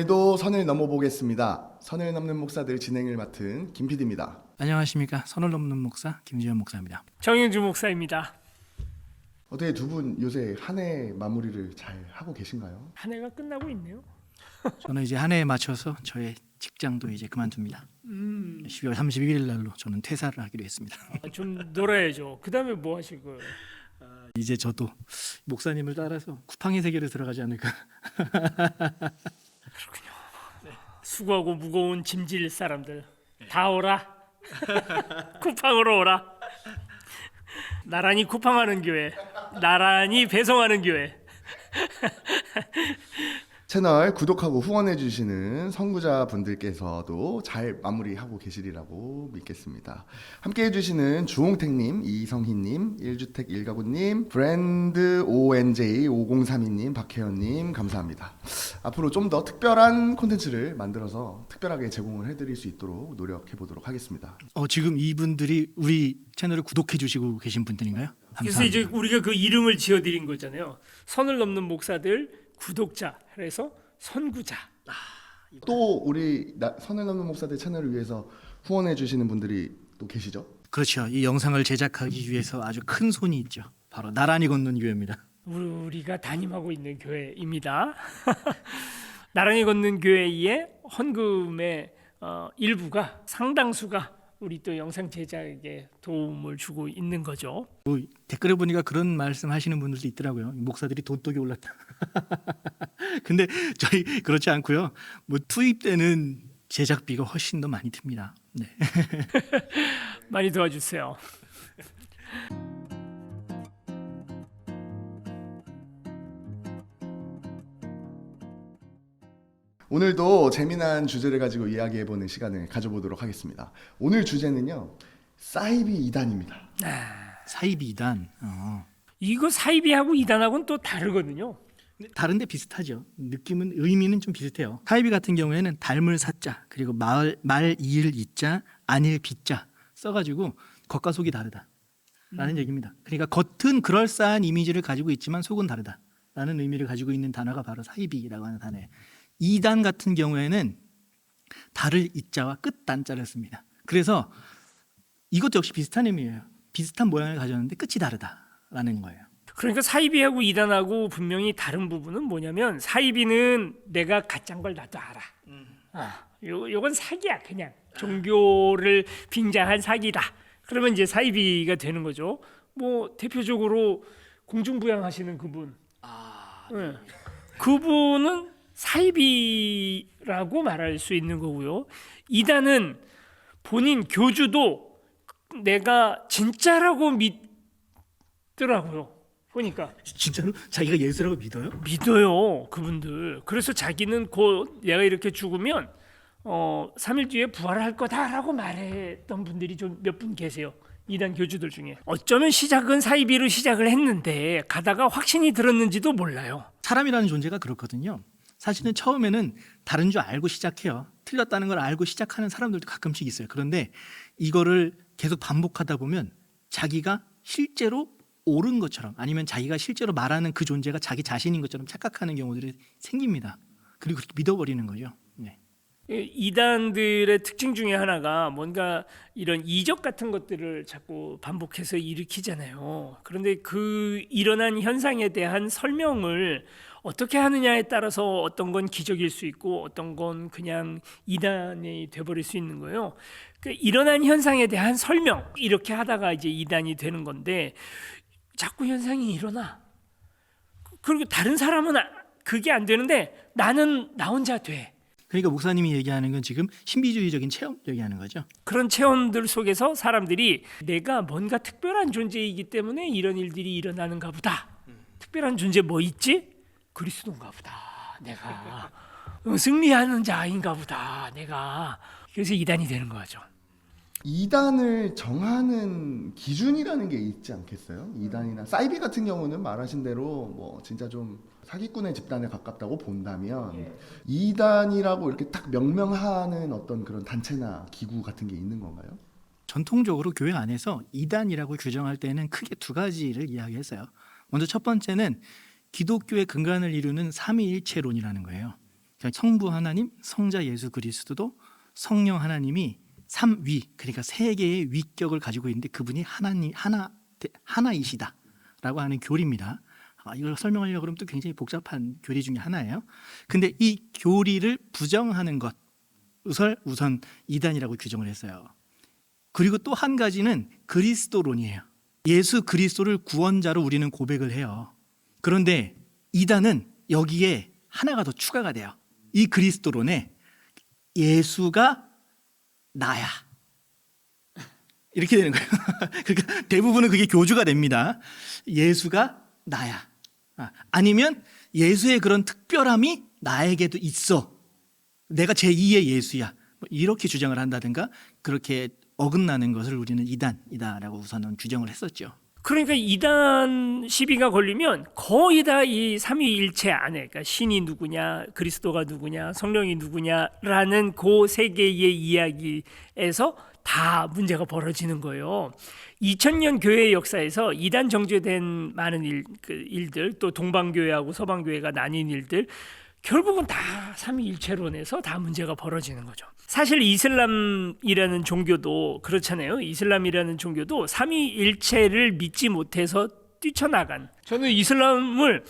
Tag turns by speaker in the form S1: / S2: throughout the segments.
S1: 오늘도 선을 넘어보겠습니다. 선을 넘는 목사들 진행을 맡은 김 PD입니다.
S2: 안녕하십니까. 선을 넘는 목사 김지현 목사입니다.
S3: 정영주 목사입니다.
S1: 어떻게 두 분 요새 한 해 마무리를 잘 하고 계신가요?
S3: 한 해가 끝나고 있네요.
S2: 저는 이제 한 해에 맞춰서 저의 직장도 이제 그만둡니다. 12월 31일 날로 저는 퇴사를 하기로 했습니다.
S3: 좀 놀아야죠. 그 다음에 뭐 하실 거예요?
S2: 이제 저도 목사님을 따라서 쿠팡의 세계로 들어가지 않을까.
S3: 수고하고 무거운 짐질 사람들 다 오라. 쿠팡으로 오라. 나란히 쿠팡하는 교회, 나란히 배송하는 교회.
S1: 채널 구독하고 후원해주시는 선구자분들께서도 잘 마무리하고 계시리라고 믿겠습니다. 함께해주시는 주홍택님, 이성희님, 1주택 1가구님, 브랜드 ONJ5032님, 박혜연님 감사합니다. 앞으로 좀 더 특별한 콘텐츠를 만들어서 특별하게 제공을 해드릴 수 있도록 노력해보도록 하겠습니다.
S2: 지금 이분들이 우리 채널을 구독해 주시고 계신 분들인가요?
S3: 그래서 이제 우리가 그 이름을 지어드린 거잖아요. 선을 넘는 목사들 구독자, 그래서 선구자.
S1: 또 우리 선을 넘는 목사들 채널을 위해서 후원해주시는 분들이 또 계시죠?
S2: 그렇죠. 이 영상을 제작하기 위해서 아주 큰 손이 있죠. 바로 나란히 걷는 교회입니다.
S3: 우리가 담임하고 있는 교회입니다. 나란히 걷는 교회의 헌금의 일부가 상당수가 우리 또 영상 제작에 도움을 주고 있는 거죠.
S2: 댓글에 보니까 그런 말씀 하시는 분들도 있더라고요. 목사들이 돈독이 올랐다. 근데 저희 그렇지 않고요. 뭐 투입되는 제작비가 훨씬 더 많이 듭니다. 네.
S3: 많이 도와주세요.
S1: 오늘도 재미난 주제를 가지고 이야기해보는 시간을 가져보도록 하겠습니다. 오늘 주제는요, 사이비 2단입니다.
S2: 사이비 2단.
S3: 이거 사이비하고 이단하고는 또 다르거든요.
S2: 다른데 비슷하죠. 느낌은 의미는 좀 비슷해요. 사이비 같은 경우에는 닮을 사자 그리고 말 이을 이자 아닐 비자 써가지고 겉과 속이 다르다라는 얘기입니다. 그러니까 겉은 그럴싸한 이미지를 가지고 있지만 속은 다르다라는 의미를 가지고 있는 단어가 바로 사이비라고 하는 단어예요. 2단 같은 경우에는 달을 이자와 끝 단자를 씁니다. 그래서 이것도 역시 비슷한 의미예요. 비슷한 모양을 가졌는데 끝이 다르다라는 거예요.
S3: 그러니까 사이비하고 이단하고 분명히 다른 부분은 뭐냐면 사이비는 내가 가짜인 걸 나도 알아. 요건 사기야 그냥. 종교를 빙자한 사기다. 그러면 이제 사이비가 되는 거죠. 뭐 대표적으로 공중부양하시는 그분. 네. 그분은 사이비라고 말할 수 있는 거고요. 이단은 본인 교주도 내가 진짜라고 믿더라고요. 보니까
S2: 진짜로 자기가 예수라고 믿어요?
S3: 믿어요 그분들. 그래서 자기는 곧 내가 이렇게 죽으면 3일 뒤에 부활할 거다라고 말했던 분들이 좀 몇 분 계세요. 이단 교주들 중에. 어쩌면 시작은 사이비로 시작을 했는데 가다가 확신이 들었는지도 몰라요.
S2: 사람이라는 존재가 그렇거든요. 사실은 처음에는 다른 줄 알고 시작해요. 틀렸다는 걸 알고 시작하는 사람들도 가끔씩 있어요. 그런데 이거를 계속 반복하다 보면 자기가 실제로 옳은 것처럼 아니면 자기가 실제로 말하는 그 존재가 자기 자신인 것처럼 착각하는 경우들이 생깁니다. 그리고 믿어버리는 거죠. 네.
S3: 이단들의 특징 중에 하나가 뭔가 이런 이적 같은 것들을 자꾸 반복해서 일으키잖아요. 그런데 그 일어난 현상에 대한 설명을 어떻게 하느냐에 따라서 어떤 건 기적일 수 있고 어떤 건 그냥 이단이 돼버릴 수 있는 거예요. 그러니까 일어난 현상에 대한 설명 이렇게 하다가 이제 이단이 되는 건데 자꾸 현상이 일어나. 그리고 다른 사람은 그게 안 되는데 나는 나 혼자 돼.
S2: 그러니까 목사님이 얘기하는 건 지금 신비주의적인 체험 얘기하는 거죠.
S3: 그런 체험들 속에서 사람들이 내가 뭔가 특별한 존재이기 때문에 이런 일들이 일어나는가 보다. 특별한 존재 뭐 있지? 그리스도인가 보다. 내가 승리하는 자인가 보다. 내가. 그래서 이단이 되는 거죠.
S1: 2단을 정하는 기준이라는 게 있지 않겠어요? 2단이나 사이비 같은 경우는 말하신 대로 뭐 진짜 좀 사기꾼의 집단에 가깝다고 본다면 2단이라고 이렇게 딱 명명하는 어떤 그런 단체나 기구 같은 게 있는 건가요?
S2: 전통적으로 교회 안에서 이단이라고 규정할 때는 크게 두 가지를 이야기했어요. 먼저 첫 번째는 기독교의 근간을 이루는 삼위일체론이라는 거예요. 그러니까 그러니까 성부 하나님, 성자 예수 그리스도도 성령 하나님이 삼위, 그러니까 세 개의 위격을 가지고 있는데 그분이 하나님 하나이시다라고 하는 교리입니다. 이걸 설명하려고 그러면 또 굉장히 복잡한 교리 중에 하나예요. 근데 이 교리를 부정하는 것을 우선 이단이라고 규정을 했어요. 그리고 또 한 가지는 그리스도론이에요. 예수 그리스도를 구원자로 우리는 고백을 해요. 그런데 이단은 여기에 하나가 더 추가가 돼요. 이 그리스도론에 예수가 나야, 이렇게 되는 거예요. 그러니까 대부분은 그게 교주가 됩니다. 예수가 나야. 아니면 예수의 그런 특별함이 나에게도 있어. 내가 제2의 예수야. 이렇게 주장을 한다든가 그렇게 어긋나는 것을 우리는 이단이다라고 우선은 규정을 했었죠.
S3: 그러니까 이단 시비가 걸리면 거의 다 이 삼위일체 안에, 그러니까 신이 누구냐, 그리스도가 누구냐, 성령이 누구냐라는 그 세 개의 이야기에서 다 문제가 벌어지는 거예요. 2000년 교회 역사에서 이단 정죄된 많은 일들, 또 동방교회하고 서방교회가 나뉜 일들, 결국은 다 삼위일체론에서 다 문제가 벌어지는 거죠. 사실 이슬람이라는 종교도 그렇잖아요. 이슬람이라는 종교도 삼위일체를 믿지 못해서 뛰쳐나간, 저는 이슬람을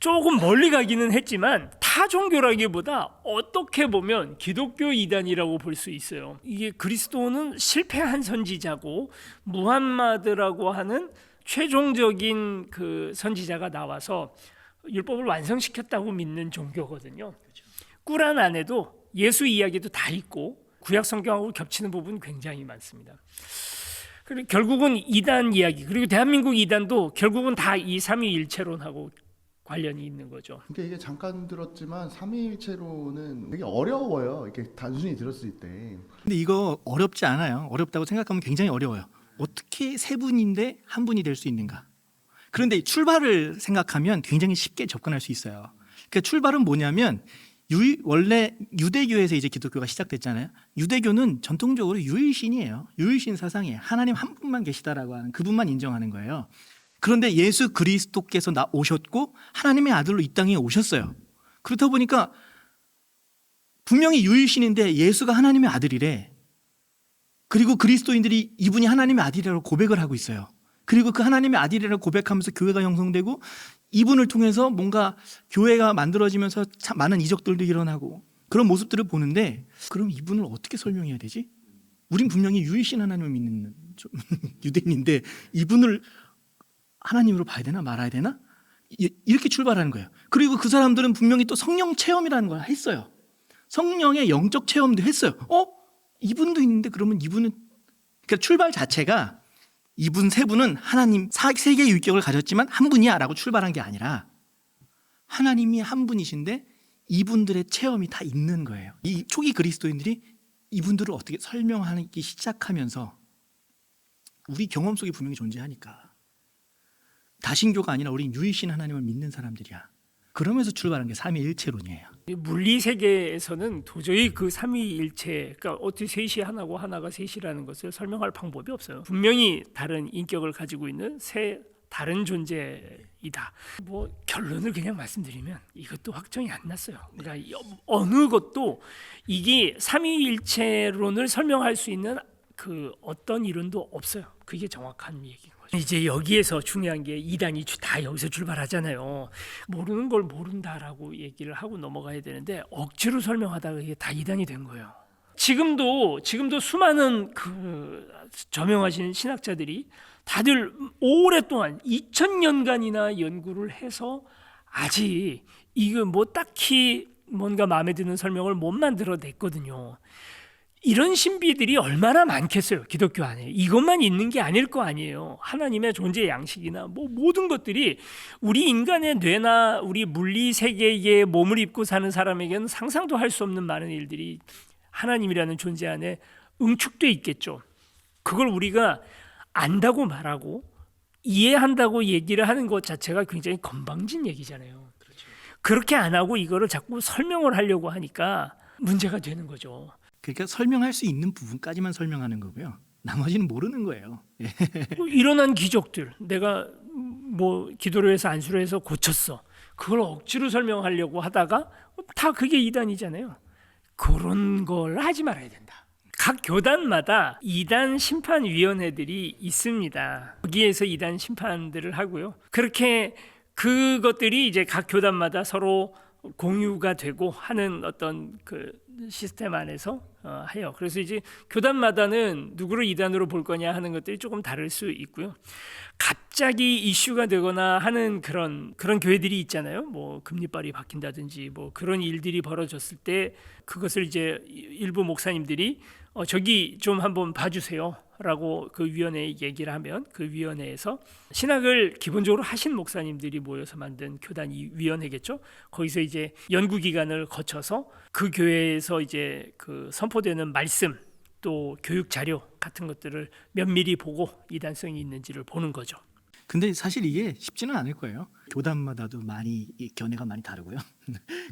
S3: 조금 멀리 가기는 했지만 타 종교라기보다 어떻게 보면 기독교 이단이라고 볼 수 있어요. 이게 그리스도는 실패한 선지자고 무함마드라고 하는 최종적인 그 선지자가 나와서 율법을 완성시켰다고 믿는 종교거든요. 꾸란 안에도 예수 이야기도 다 있고 구약 성경하고 겹치는 부분이 굉장히 많습니다. 그리고 결국은 이단 이야기, 그리고 대한민국 이단도 결국은 다 이 삼위일체론하고 관련이 있는 거죠.
S1: 그러니까 이게 잠깐 들었지만 삼위일체론은 되게 어려워요. 이렇게 단순히 들었을 때.
S2: 근데 이거 어렵지 않아요. 어렵다고 생각하면 굉장히 어려워요. 어떻게 세 분인데 한 분이 될 수 있는가? 그런데 출발을 생각하면 굉장히 쉽게 접근할 수 있어요. 그러니까 출발은 뭐냐면 원래 유대교에서 이제 기독교가 시작됐잖아요. 유대교는 전통적으로 유일신이에요. 유일신 사상이에요. 하나님 한 분만 계시다라고 하는 그분만 인정하는 거예요. 그런데 예수 그리스도께서 오셨고 하나님의 아들로 이 땅에 오셨어요. 그렇다 보니까 분명히 유일신인데 예수가 하나님의 아들이래. 그리고 그리스도인들이 이분이 하나님의 아들이라고 고백을 하고 있어요. 그리고 그 하나님의 아들이라고 고백하면서 교회가 형성되고 이분을 통해서 뭔가 교회가 만들어지면서 참 많은 이적들도 일어나고 그런 모습들을 보는데, 그럼 이분을 어떻게 설명해야 되지? 우린 분명히 유일신 하나님을 믿는 유대인인데 이분을 하나님으로 봐야 되나 말아야 되나? 이렇게 출발하는 거예요. 그리고 그 사람들은 분명히 또 성령 체험이라는 걸 했어요. 성령의 영적 체험도 했어요. 이분도 있는데 그러면 이분은, 그러니까 출발 자체가 이분 세 분은 하나님 세 개의 율격을 가졌지만 한 분이야 라고 출발한 게 아니라 하나님이 한 분이신데 이분들의 체험이 다 있는 거예요. 이 초기 그리스도인들이 이분들을 어떻게 설명하기 시작하면서 우리 경험 속에 분명히 존재하니까 다신교가 아니라 우린 유일신 하나님을 믿는 사람들이야. 그러면서 출발한 게 삼위일체론이에요.
S3: 물리 세계에서는 도저히 그 삼위일체, 그러니까 어떻게 셋이 하나고 하나가 셋이라는 것을 설명할 방법이 없어요. 분명히 다른 인격을 가지고 있는 세 다른 존재이다. 뭐 결론을 그냥 말씀드리면 이것도 확정이 안 났어요. 그러니까 어느 것도 이게 삼위일체론을 설명할 수 있는 그 어떤 이론도 없어요. 그게 정확한 얘기인 거죠. 이제 여기에서 중요한 게 이단이 다 여기서 출발하잖아요. 모르는 걸 모른다라고 얘기를 하고 넘어가야 되는데 억지로 설명하다가 이게 다 이단이 된 거예요. 지금도 수많은 그 저명하신 신학자들이 다들 오랫동안 2000년간이나 연구를 해서 아직 이거 뭐 딱히 뭔가 마음에 드는 설명을 못 만들어냈거든요. 이런 신비들이 얼마나 많겠어요, 기독교 안에. 이것만 있는 게 아닐 거 아니에요. 하나님의 존재 양식이나 뭐 모든 것들이 우리 인간의 뇌나 우리 물리 세계에 몸을 입고 사는 사람에게는 상상도 할 수 없는 많은 일들이 하나님이라는 존재 안에 응축돼 있겠죠. 그걸 우리가 안다고 말하고 이해한다고 얘기를 하는 것 자체가 굉장히 건방진 얘기잖아요. 그렇죠. 그렇게 안 하고 이거를 자꾸 설명을 하려고 하니까 문제가 되는 거죠.
S2: 그러니까 설명할 수 있는 부분까지만 설명하는 거고요. 나머지는 모르는 거예요.
S3: 일어난 기적들, 내가 뭐 기도를 해서 안수를 해서 고쳤어. 그걸 억지로 설명하려고 하다가 다 그게 이단이잖아요. 그런 걸 하지 말아야 된다. 각 교단마다 이단 심판위원회들이 있습니다. 거기에서 이단 심판들을 하고요. 그렇게 그것들이 이제 각 교단마다 서로 공유가 되고 하는 어떤 그 시스템 안에서 해요. 그래서 이제 교단마다는 누구를 이단으로 볼 거냐 하는 것들이 조금 다를 수 있고요. 갑자기 이슈가 되거나 하는 그런 교회들이 있잖아요. 뭐 금리빨이 바뀐다든지 뭐 그런 일들이 벌어졌을 때 그것을 이제 일부 목사님들이 저기 좀 한번 봐주세요 라고 그 위원회에 얘기를 하면 그 위원회에서 신학을 기본적으로 하신 목사님들이 모여서 만든 교단 위원회겠죠. 거기서 이제 연구기간을 거쳐서 그 교회에서 이제 그 선포되는 말씀 또 교육 자료 같은 것들을 면밀히 보고 이단성이 있는지를 보는 거죠.
S2: 근데 사실 이게 쉽지는 않을 거예요. 교단마다도 많이 이 견해가 많이 다르고요.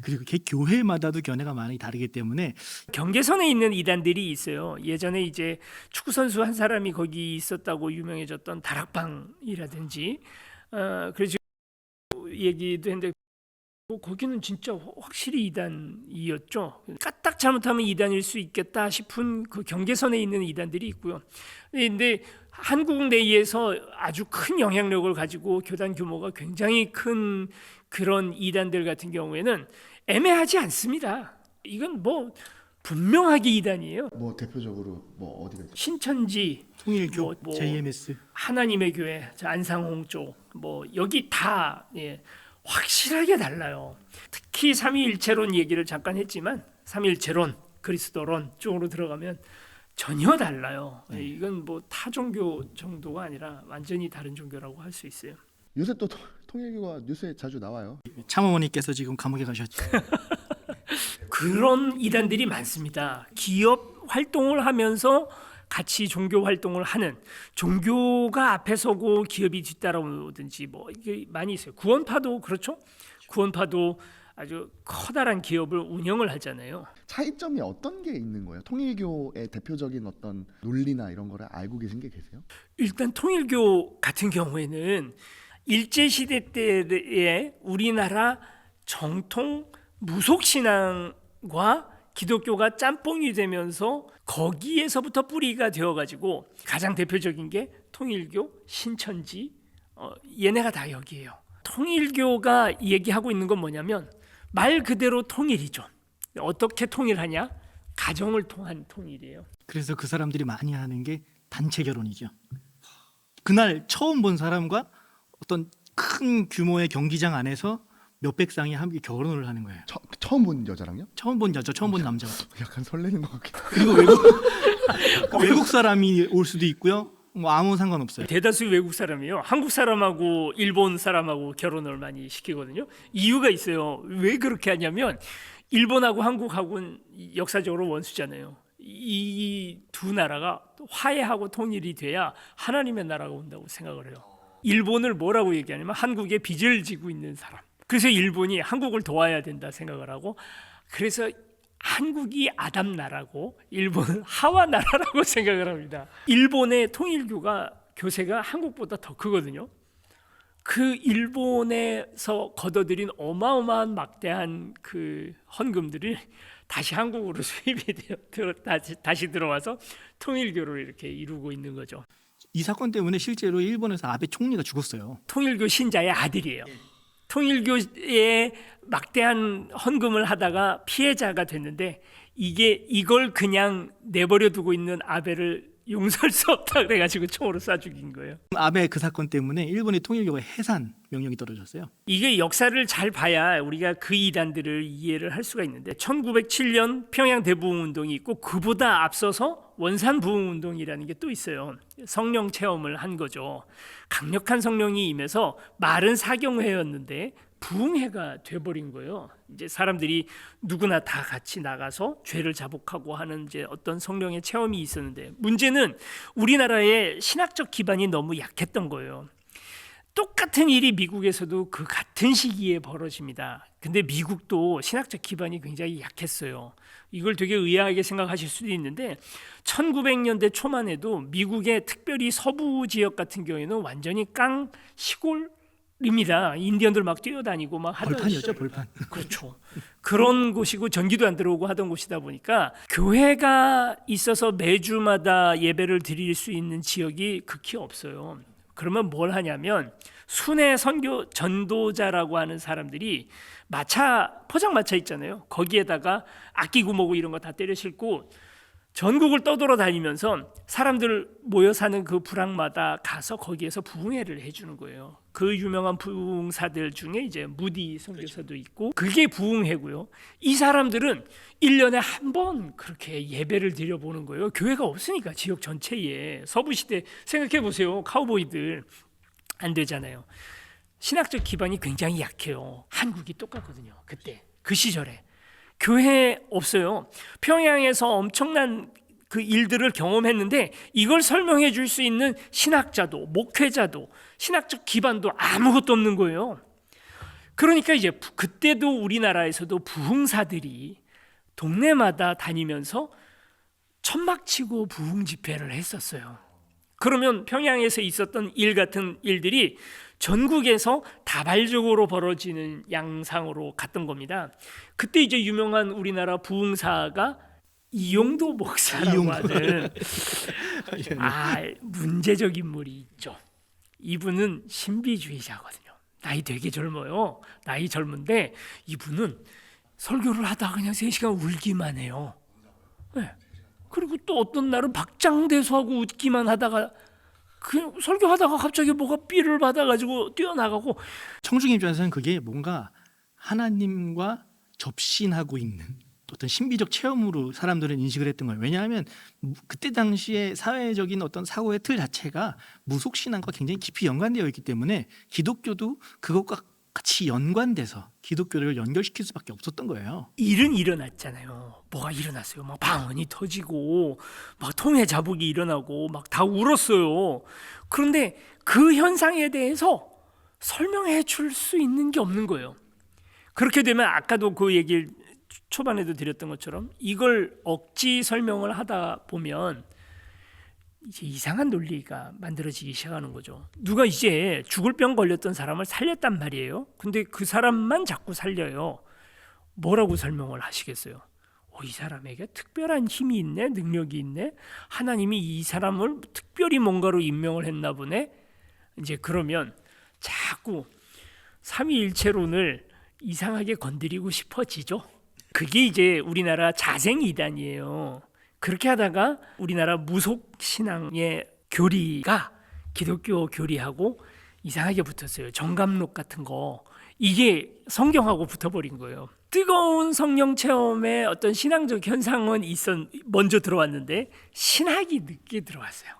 S2: 그리고 교회마다도 견해가 많이 다르기 때문에
S3: 경계선에 있는 이단들이 있어요. 예전에 이제 축구 선수 한 사람이 거기 있었다고 유명해졌던 다락방이라든지 그래서 얘기도 했는데 거기는 진짜 확실히 이단이었죠. 까딱 잘못하면 이단일 수 있겠다 싶은 그 경계선에 있는 이단들이 있고요. 근데 한국 내에서 아주 큰 영향력을 가지고 교단 규모가 굉장히 큰 그런 이단들 같은 경우에는 애매하지 않습니다. 이건 뭐 분명하게 이단이에요.
S1: 뭐 대표적으로 뭐 어디가 있죠?
S3: 신천지,
S2: 통일교,
S3: 뭐
S2: JMS
S3: 하나님의 교회, 안상홍 쪽, 뭐 여기 다 확실하게 달라요. 특히 삼위일체론 얘기를 잠깐 했지만 삼위일체론, 그리스도론 쪽으로 들어가면 전혀 달라요. 이건 뭐 타 종교 정도가 아니라 완전히 다른 종교라고 할 수 있어요.
S1: 요새 또 통일교가 뉴스에 자주 나와요.
S2: 참어머니께서 지금 감옥에 가셨죠.
S3: 그런 이단들이 많습니다. 기업 활동을 하면서 같이 종교 활동을 하는, 종교가 앞에 서고 기업이 뒤따라오든지 뭐 이게 많이 있어요. 구원파도 그렇죠. 구원파도 아주 커다란 기업을 운영을 하잖아요.
S1: 차이점이 어떤 게 있는 거예요? 통일교의 대표적인 어떤 논리나 이런 거를 알고 계신 게 계세요?
S3: 일단 통일교 같은 경우에는 일제시대 때의 우리나라 정통 무속신앙과 기독교가 짬뽕이 되면서 거기에서부터 뿌리가 되어가지고 가장 대표적인 게 통일교, 신천지, 얘네가 다 여기에요. 통일교가 얘기하고 있는 건 뭐냐면 말 그대로 통일이죠. 어떻게 통일하냐? 가정을 통한 통일이에요.
S2: 그래서 그 사람들이 많이 하는 게 단체 결혼이죠. 그날 처음 본 사람과 어떤 큰 규모의 경기장 안에서 몇백 쌍이 함께 결혼을 하는 거예요.
S1: 처음 본 여자랑요?
S2: 처음 본 여자, 처음 본 남자.
S1: 약간 설레는 것 같기도 하고.
S2: 그리고 외국 사람이 올 수도 있고요. 뭐 아무 상관없어요.
S3: 대다수 외국 사람이요. 한국 사람하고 일본 사람하고 결혼을 많이 시키거든요. 이유가 있어요. 왜 그렇게 하냐면 일본하고 한국하고는 역사적으로 원수잖아요. 이 두 나라가 화해하고 통일이 돼야 하나님의 나라가 온다고 생각을 해요. 일본을 뭐라고 얘기하냐면 한국에 빚을 지고 있는 사람. 그래서 일본이 한국을 도와야 된다 생각을 하고, 그래서 한국이 아담 나라고 일본은 하와 나라라고 생각을 합니다. 일본의 통일교가 교세가 한국보다 더 크거든요. 그 일본에서 걷어들인 어마어마한 막대한 그 헌금들이 다시 한국으로 수입이 되어 다시 들어와서 통일교를 이렇게 이루고 있는 거죠.
S2: 이 사건 때문에 실제로 일본에서 아베 총리가 죽었어요.
S3: 통일교 신자의 아들이에요. 통일교에 막대한 헌금을 하다가 피해자가 됐는데 이걸 그냥 내버려 두고 있는 아베를 용서할 수 없다 그래가지고 총으로 쏴 죽인 거예요.
S2: 아베 그 사건 때문에 일본의 통일교가 해산 명령이 떨어졌어요.
S3: 이게 역사를 잘 봐야 우리가 그 이단들을 이해를 할 수가 있는데 1907년 평양 대부흥운동이 있고 그보다 앞서서 원산 부흥운동이라는 게 또 있어요. 성령 체험을 한 거죠. 강력한 성령이 임해서 말은 사경회였는데 부흥회가 돼버린 거예요. 이제 사람들이 누구나 다 같이 나가서 죄를 자복하고 하는 이제 어떤 성령의 체험이 있었는데 문제는 우리나라의 신학적 기반이 너무 약했던 거예요. 똑같은 일이 미국에서도 그 같은 시기에 벌어집니다. 근데 미국도 신학적 기반이 굉장히 약했어요. 이걸 되게 의아하게 생각하실 수도 있는데 1900년대 초만 해도 미국의 특별히 서부 지역 같은 경우에는 완전히 깡 시골 입니다. 인디언들 막 뛰어다니고 막 하던
S2: 벌판이었죠,
S3: 시절.
S2: 벌판.
S3: 그렇죠. 그런 곳이고 전기도 안 들어오고 하던 곳이다 보니까 교회가 있어서 매주마다 예배를 드릴 수 있는 지역이 극히 없어요. 그러면 뭘 하냐면 순회 선교 전도자라고 하는 사람들이 포장마차 있잖아요. 거기에다가 악기 구멍고 이런 거 다 때려 싣고 전국을 떠돌아다니면서 사람들 모여 사는 그 부락마다 가서 거기에서 부흥회를 해주는 거예요. 그 유명한 부흥사들 중에 이제 무디 선교사도 있고 그게 부흥회고요. 이 사람들은 1년에 한 번 그렇게 예배를 드려보는 거예요. 교회가 없으니까 지역 전체에. 서부시대 생각해 보세요. 카우보이들 안 되잖아요. 신학적 기반이 굉장히 약해요. 한국이 똑같거든요. 그때 그 시절에 교회 없어요. 평양에서 엄청난 그 일들을 경험했는데 이걸 설명해 줄 수 있는 신학자도 목회자도 신학적 기반도 아무것도 없는 거예요. 그러니까 이제 그때도 우리나라에서도 부흥사들이 동네마다 다니면서 천막치고 부흥 집회를 했었어요. 그러면 평양에서 있었던 일 같은 일들이 전국에서 다발적으로 벌어지는 양상으로 갔던 겁니다. 그때 이제 유명한 우리나라 부흥사가 이용도 목사라고 하는 문제적 인물이 있죠. 이분은 신비주의자거든요. 나이 되게 젊어요. 나이 젊은데 이분은 설교를 하다가 그냥 3시간 울기만 해요. 네. 그리고 또 어떤 날은 박장대소하고 웃기만 하다가 그냥 설교하다가 갑자기 뭐가 삐를 받아가지고 뛰어나가고.
S2: 청중 입장에서는 그게 뭔가 하나님과 접신하고 있는 어떤 신비적 체험으로 사람들은 인식을 했던 거예요. 왜냐하면 그때 당시에 사회적인 어떤 사고의 틀 자체가 무속신앙과 굉장히 깊이 연관되어 있기 때문에 기독교도 그것과 같이 연관돼서 기독교를 연결시킬 수밖에 없었던 거예요.
S3: 일은 일어났잖아요. 뭐가 일어났어요. 막 방언이 터지고 막 통해 자복이 일어나고 막 다 울었어요. 그런데 그 현상에 대해서 설명해 줄 수 있는 게 없는 거예요. 그렇게 되면 아까도 그 얘기를 초반에도 드렸던 것처럼 이걸 억지 설명을 하다 보면 이제 이상한 논리가 만들어지기 시작하는 거죠. 누가 이제 죽을 병 걸렸던 사람을 살렸단 말이에요. 근데 그 사람만 자꾸 살려요. 뭐라고 설명을 하시겠어요? 이 사람에게 특별한 힘이 있네, 능력이 있네. 하나님이 이 사람을 특별히 뭔가로 임명을 했나 보네. 이제 그러면 자꾸 삼위일체론을 이상하게 건드리고 싶어지죠. 그게 이제 우리나라 자생이단이에요. 그렇게 하다가 우리나라 무속신앙의 교리가 기독교 교리하고 이상하게 붙었어요. 정감록 같은 거. 이게 성경하고 붙어버린 거예요. 뜨거운 성령 체험의 어떤 신앙적 현상은 먼저 들어왔는데 신학이 늦게 들어왔어요.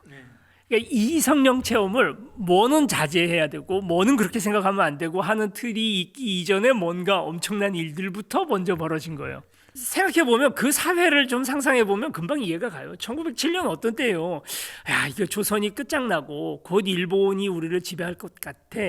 S3: 그러니까 이 성령 체험을 뭐는 자제해야 되고 뭐는 그렇게 생각하면 안 되고 하는 틀이 있기 이전에 뭔가 엄청난 일들부터 먼저 벌어진 거예요. 생각해보면 그 사회를 좀 상상해보면 금방 이해가 가요. 1907년 어떤 때예요. 이거 조선이 끝장나고 곧 일본이 우리를 지배할 것 같아.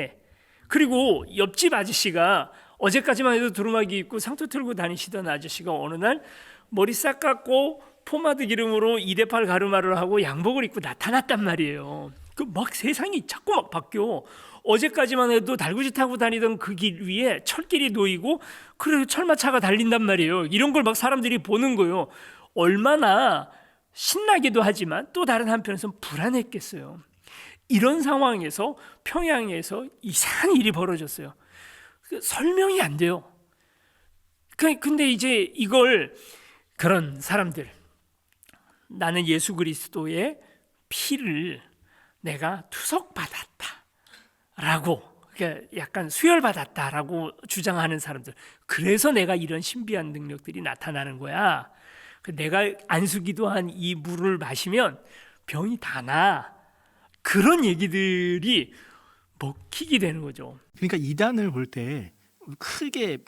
S3: 그리고 옆집 아저씨가 어제까지만 해도 두루마기 입고 상투 틀고 다니시던 아저씨가 어느 날 머리 싹 깎고 포마드 기름으로 2대8 가르마를 하고 양복을 입고 나타났단 말이에요. 그 막 세상이 자꾸 막 바뀌어. 어제까지만 해도 달구지 타고 다니던 그 길 위에 철길이 놓이고 그래도 철마차가 달린단 말이에요. 이런 걸 막 사람들이 보는 거예요. 얼마나 신나기도 하지만 또 다른 한편에서는 불안했겠어요. 이런 상황에서 평양에서 이상한 일이 벌어졌어요. 설명이 안 돼요. 근데 이제 이걸 그런 사람들, 나는 예수 그리스도의 피를 내가 투석받았다라고, 그러니까 약간 수혈받았다라고 주장하는 사람들, 그래서 내가 이런 신비한 능력들이 나타나는 거야. 내가 안수기도한 이 물을 마시면 병이 다 나. 그런 얘기들이 먹히게 되는 거죠.
S2: 그러니까 이단을 볼 때 크게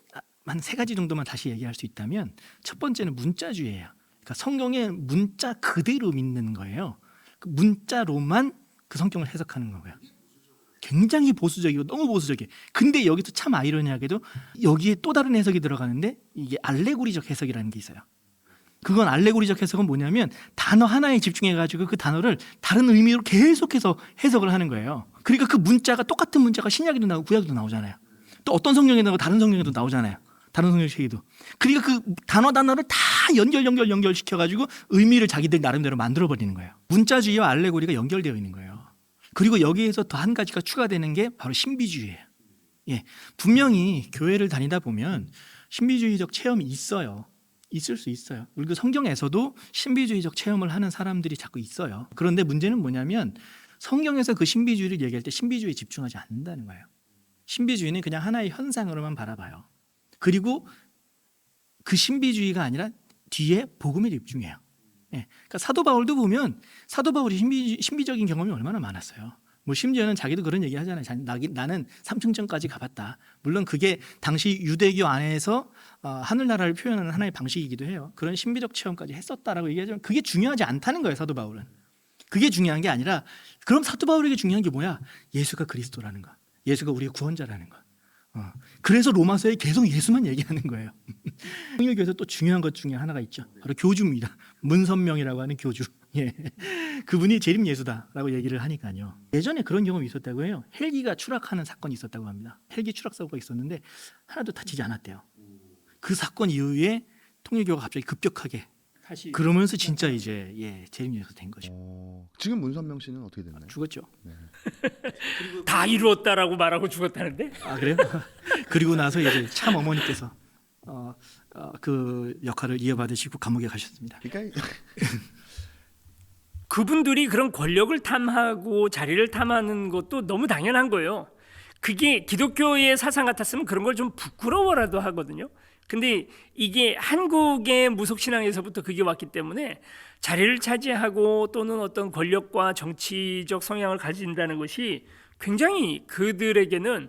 S2: 한 3가지 정도만 다시 얘기할 수 있다면, 첫 번째는 문자주의예요. 그러니까 성경의 문자 그대로 믿는 거예요. 그 문자로만 그 성경을 해석하는 거고요. 굉장히 보수적이고 너무 보수적이에요. 근데 여기서 참 아이러니하게도 여기에 또 다른 해석이 들어가는데, 이게 알레고리적 해석이라는 게 있어요. 그건 알레고리적 해석은 뭐냐면 단어 하나에 집중해가지고 그 단어를 다른 의미로 계속해서 해석을 하는 거예요. 그러니까 그 문자가 똑같은 문자가 신약에도 나오고 구약에도 나오잖아요. 또 어떤 성경에 나오고 다른 성경에도 나오잖아요. 다른 성경 책에도. 그러니까 그 단어를 다 연결시켜가지고 의미를 자기들 나름대로 만들어버리는 거예요. 문자주의와 알레고리가 연결되어 있는 거예요. 그리고 여기에서 더 한 가지가 추가되는 게 바로 신비주의예요. 예, 분명히 교회를 다니다 보면 신비주의적 체험이 있어요. 있을 수 있어요. 그리고 성경에서도 신비주의적 체험을 하는 사람들이 자꾸 있어요. 그런데 문제는 뭐냐면 성경에서 그 신비주의를 얘기할 때 신비주의에 집중하지 않는다는 거예요. 신비주의는 그냥 하나의 현상으로만 바라봐요. 그리고 그 신비주의가 아니라 뒤에 복음에 집중해요. 예, 그러니까 사도 바울도 보면 사도 바울이 신비적인 경험이 얼마나 많았어요. 뭐 심지어는 자기도 그런 얘기 하잖아요. 나는 삼층천까지 가봤다. 물론 그게 당시 유대교 안에서 하늘나라를 표현하는 하나의 방식이기도 해요. 그런 신비적 체험까지 했었다라고 얘기하지만 그게 중요하지 않다는 거예요. 사도 바울은. 그게 중요한 게 아니라 그럼 사도 바울에게 중요한 게 뭐야? 예수가 그리스도라는 거. 예수가 우리의 구원자라는 거. 그래서 로마서에 계속 예수만 얘기하는 거예요. 통일교에서 또 중요한 것 중에 하나가 있죠. 바로 교주입니다. 문선명이라고 하는 교주. 예. 그분이 재림 예수다라고 얘기를 하니까요. 예전에 그런 경험이 있었다고 해요. 헬기가 추락하는 사건이 있었다고 합니다. 헬기 추락 사고가 있었는데 하나도 다치지 않았대요. 그 사건 이후에 통일교가 갑자기 급격하게
S3: 다시
S2: 그러면서 진짜 이제 재림 예수 된 거죠.
S1: 지금 문선명 씨는 어떻게 됐나요?
S2: 죽었죠.
S3: 다 이루었다라고 말하고 죽었다는데?
S2: 아 그래요? 그리고 나서 이제 참 어머니께서 그 역할을 이어받으시고 감옥에 가셨습니다.
S1: 그러니까
S3: 그분들이 그런 권력을 탐하고 자리를 탐하는 것도 너무 당연한 거예요. 그게 기독교의 사상 같았으면 그런 걸 좀 부끄러워라도 하거든요. 근데 이게 한국의 무속신앙에서부터 그게 왔기 때문에 자리를 차지하고 또는 어떤 권력과 정치적 성향을 가진다는 것이 굉장히 그들에게는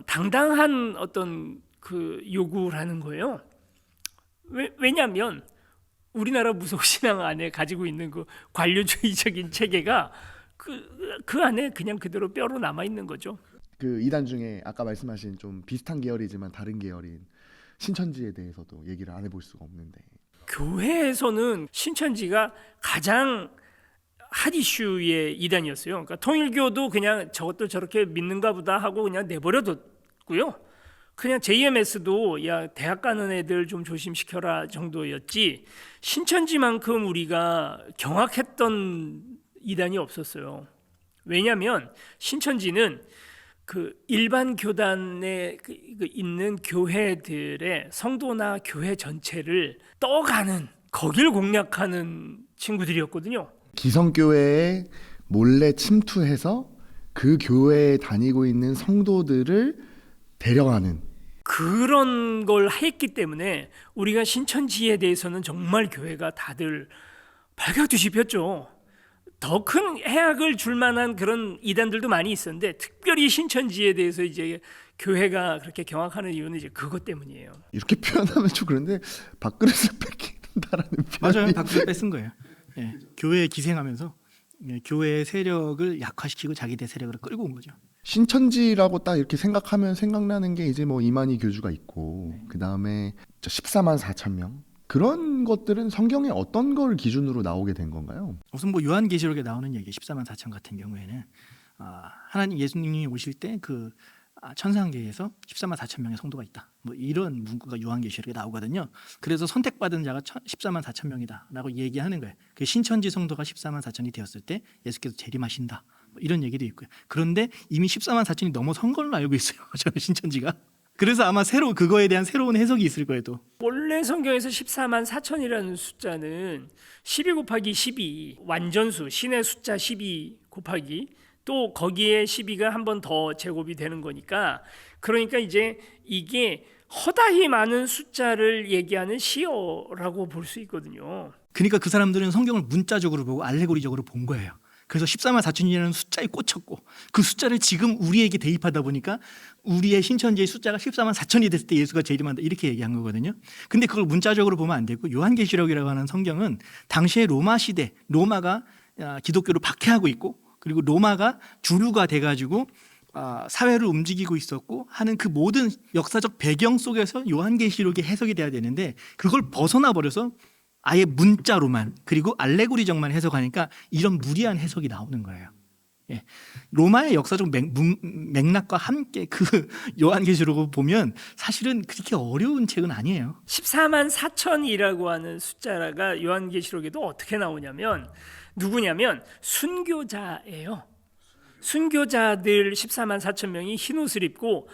S3: 당당한 어떤 그 요구라는 거예요. 왜냐하면 우리나라 무속신앙 안에 가지고 있는 그 관료주의적인 체계가 그 안에 그냥 그대로 뼈로 남아 있는 거죠.
S1: 그 이단 중에 아까 말씀하신 좀 비슷한 계열이지만 다른 계열인 신천지에 대해서도 얘기를 안 해볼 수가 없는데
S3: 교회에서는 신천지가 가장 핫 이슈의 이단이었어요. 그러니까 통일교도 그냥 저것도 저렇게 믿는가 보다 하고 그냥 내버려뒀고요. 그냥 JMS도 야 대학 가는 애들 좀 조심시켜라 정도였지 신천지만큼 우리가 경악했던 이단이 없었어요. 왜냐하면 신천지는 그 일반 교단에 있는 교회들의 성도나 교회 전체를 떠가는 거길 공략하는 친구들이었거든요.
S1: 기성교회에 몰래 침투해서 그 교회에 다니고 있는 성도들을 데려가는
S3: 그런 걸 했기 때문에 우리가 신천지에 대해서는 정말 교회가 다들 발각뒤집혔죠. 더 큰 해악을 줄 만한 그런 이단들도 많이 있었는데 특별히 신천지에 대해서 이제 교회가 그렇게 경악하는 이유는 이제 그것 때문이에요.
S1: 이렇게 표현하면 좀 그런데 밥그릇을 뺏긴다라는
S2: 맞아요.
S1: 표현이
S2: 박수를 뺏은 거예요. 예, 교회에 기생하면서 교회의 세력을 약화시키고 자기들 세력을 끌고 온 거죠.
S1: 신천지라고 딱 이렇게 생각하면 생각나는 게 이제 뭐 이만희 교주가 있고 그 다음에 14만 4천 명 그런 것들은 성경에 어떤 걸 기준으로 나오게 된 건가요?
S2: 우선 뭐 요한계시록에 나오는 얘기 14만 4천 같은 경우에는 하나님 예수님이 오실 때 그 천상계에서 14만 4천 명의 성도가 있다. 뭐 이런 문구가 요한계시록에 나오거든요. 그래서 선택받은 자가 14만 4천 명이다라고 얘기하는 거예요. 그 신천지 성도가 14만 4천이 되었을 때 예수께서 재림하신다. 뭐 이런 얘기도 있고요. 그런데 이미 14만 4천이 넘어선 걸로 알고 있어요. 저는 신천지가. 그래서 아마 그거에 대한 새로운 해석이 있을 거예요. 또.
S3: 원래 성경에서 14만 4천이라는 숫자는 12 곱하기 12 완전수 신의 숫자 12 곱하기 또 거기에 12가 한 번 더 제곱이 되는 거니까 그러니까 이제 이게 허다히 많은 숫자를 얘기하는 시어라고 볼 수 있거든요.
S2: 그러니까 그 사람들은 성경을 문자적으로 보고 알레고리적으로 본 거예요. 그래서 14만 4천이라는 숫자에 꽂혔고 그 숫자를 지금 우리에게 대입하다 보니까 우리의 신천지의 숫자가 14만 4천이 됐을 때 예수가 재림한다 이렇게 얘기한 거거든요. 근데 그걸 문자적으로 보면 안 되고 요한계시록이라고 하는 성경은 당시의 로마 시대 로마가 기독교를 박해하고 있고 그리고 로마가 주류가 돼가지고 사회를 움직이고 있었고 하는 그 모든 역사적 배경 속에서 요한계시록이 해석이 돼야 되는데 그걸 벗어나 버려서 아예 문자로만 그리고 알레고리적만 해석하니까 이런 무리한 해석이 나오는 거예요. 예. 로마의 역사적 맥락과 함께 그 요한계시록을 보면 사실은 그렇게 어려운 책은 아니에요.
S3: 14만 4천이라고 하는 숫자가 요한계시록에도 어떻게 나오냐면 누구냐면 순교자예요. 순교자들 14만 4천 명이 흰 옷을 입고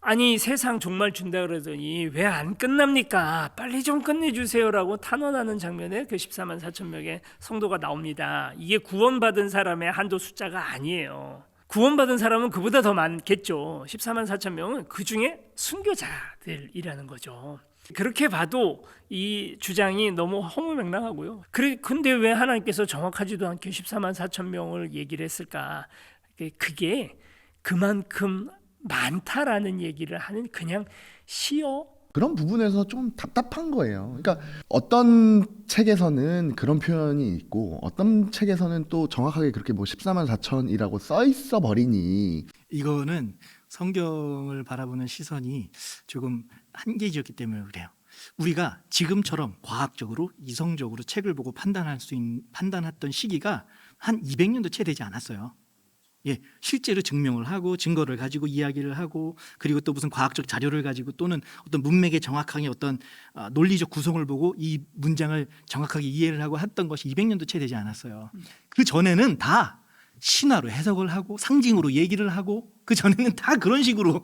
S3: 아니 세상 종말 준다 그러더니 왜 안 끝납니까? 빨리 좀 끝내주세요라고 탄원하는 장면에 그 14만 4천 명의 성도가 나옵니다. 이게 구원받은 사람의 한도 숫자가 아니에요. 구원받은 사람은 그보다 더 많겠죠. 14만 4천 명은 그 중에 순교자들이라는 거죠. 그렇게 봐도 이 주장이 너무 허무맹랑하고요. 근데 왜 하나님께서 정확하지도 않게 14만 4천 명을 얘기를 했을까? 그게 그만큼 많다라는 얘기를 하는 그냥 시어.
S1: 그런 부분에서 좀 답답한 거예요. 그러니까 어떤 책에서는 그런 표현이 있고 어떤 책에서는 또 정확하게 그렇게 뭐 14만 4천이라고 써 있어 버리니
S2: 이거는 성경을 바라보는 시선이 조금 한계적이기 때문에 그래요. 우리가 지금처럼 과학적으로 이성적으로 책을 보고 판단했던 시기가 한 200년도 채 되지 않았어요. 예, 실제로 증명을 하고 증거를 가지고 이야기를 하고 그리고 또 무슨 과학적 자료를 가지고 또는 어떤 문맥의 정확하게 어떤 논리적 구성을 보고 이 문장을 정확하게 이해를 하고 했던 것이 200년도 채 되지 않았어요. 그 전에는 다 신화로 해석을 하고 상징으로 얘기를 하고 그 전에는 다 그런 식으로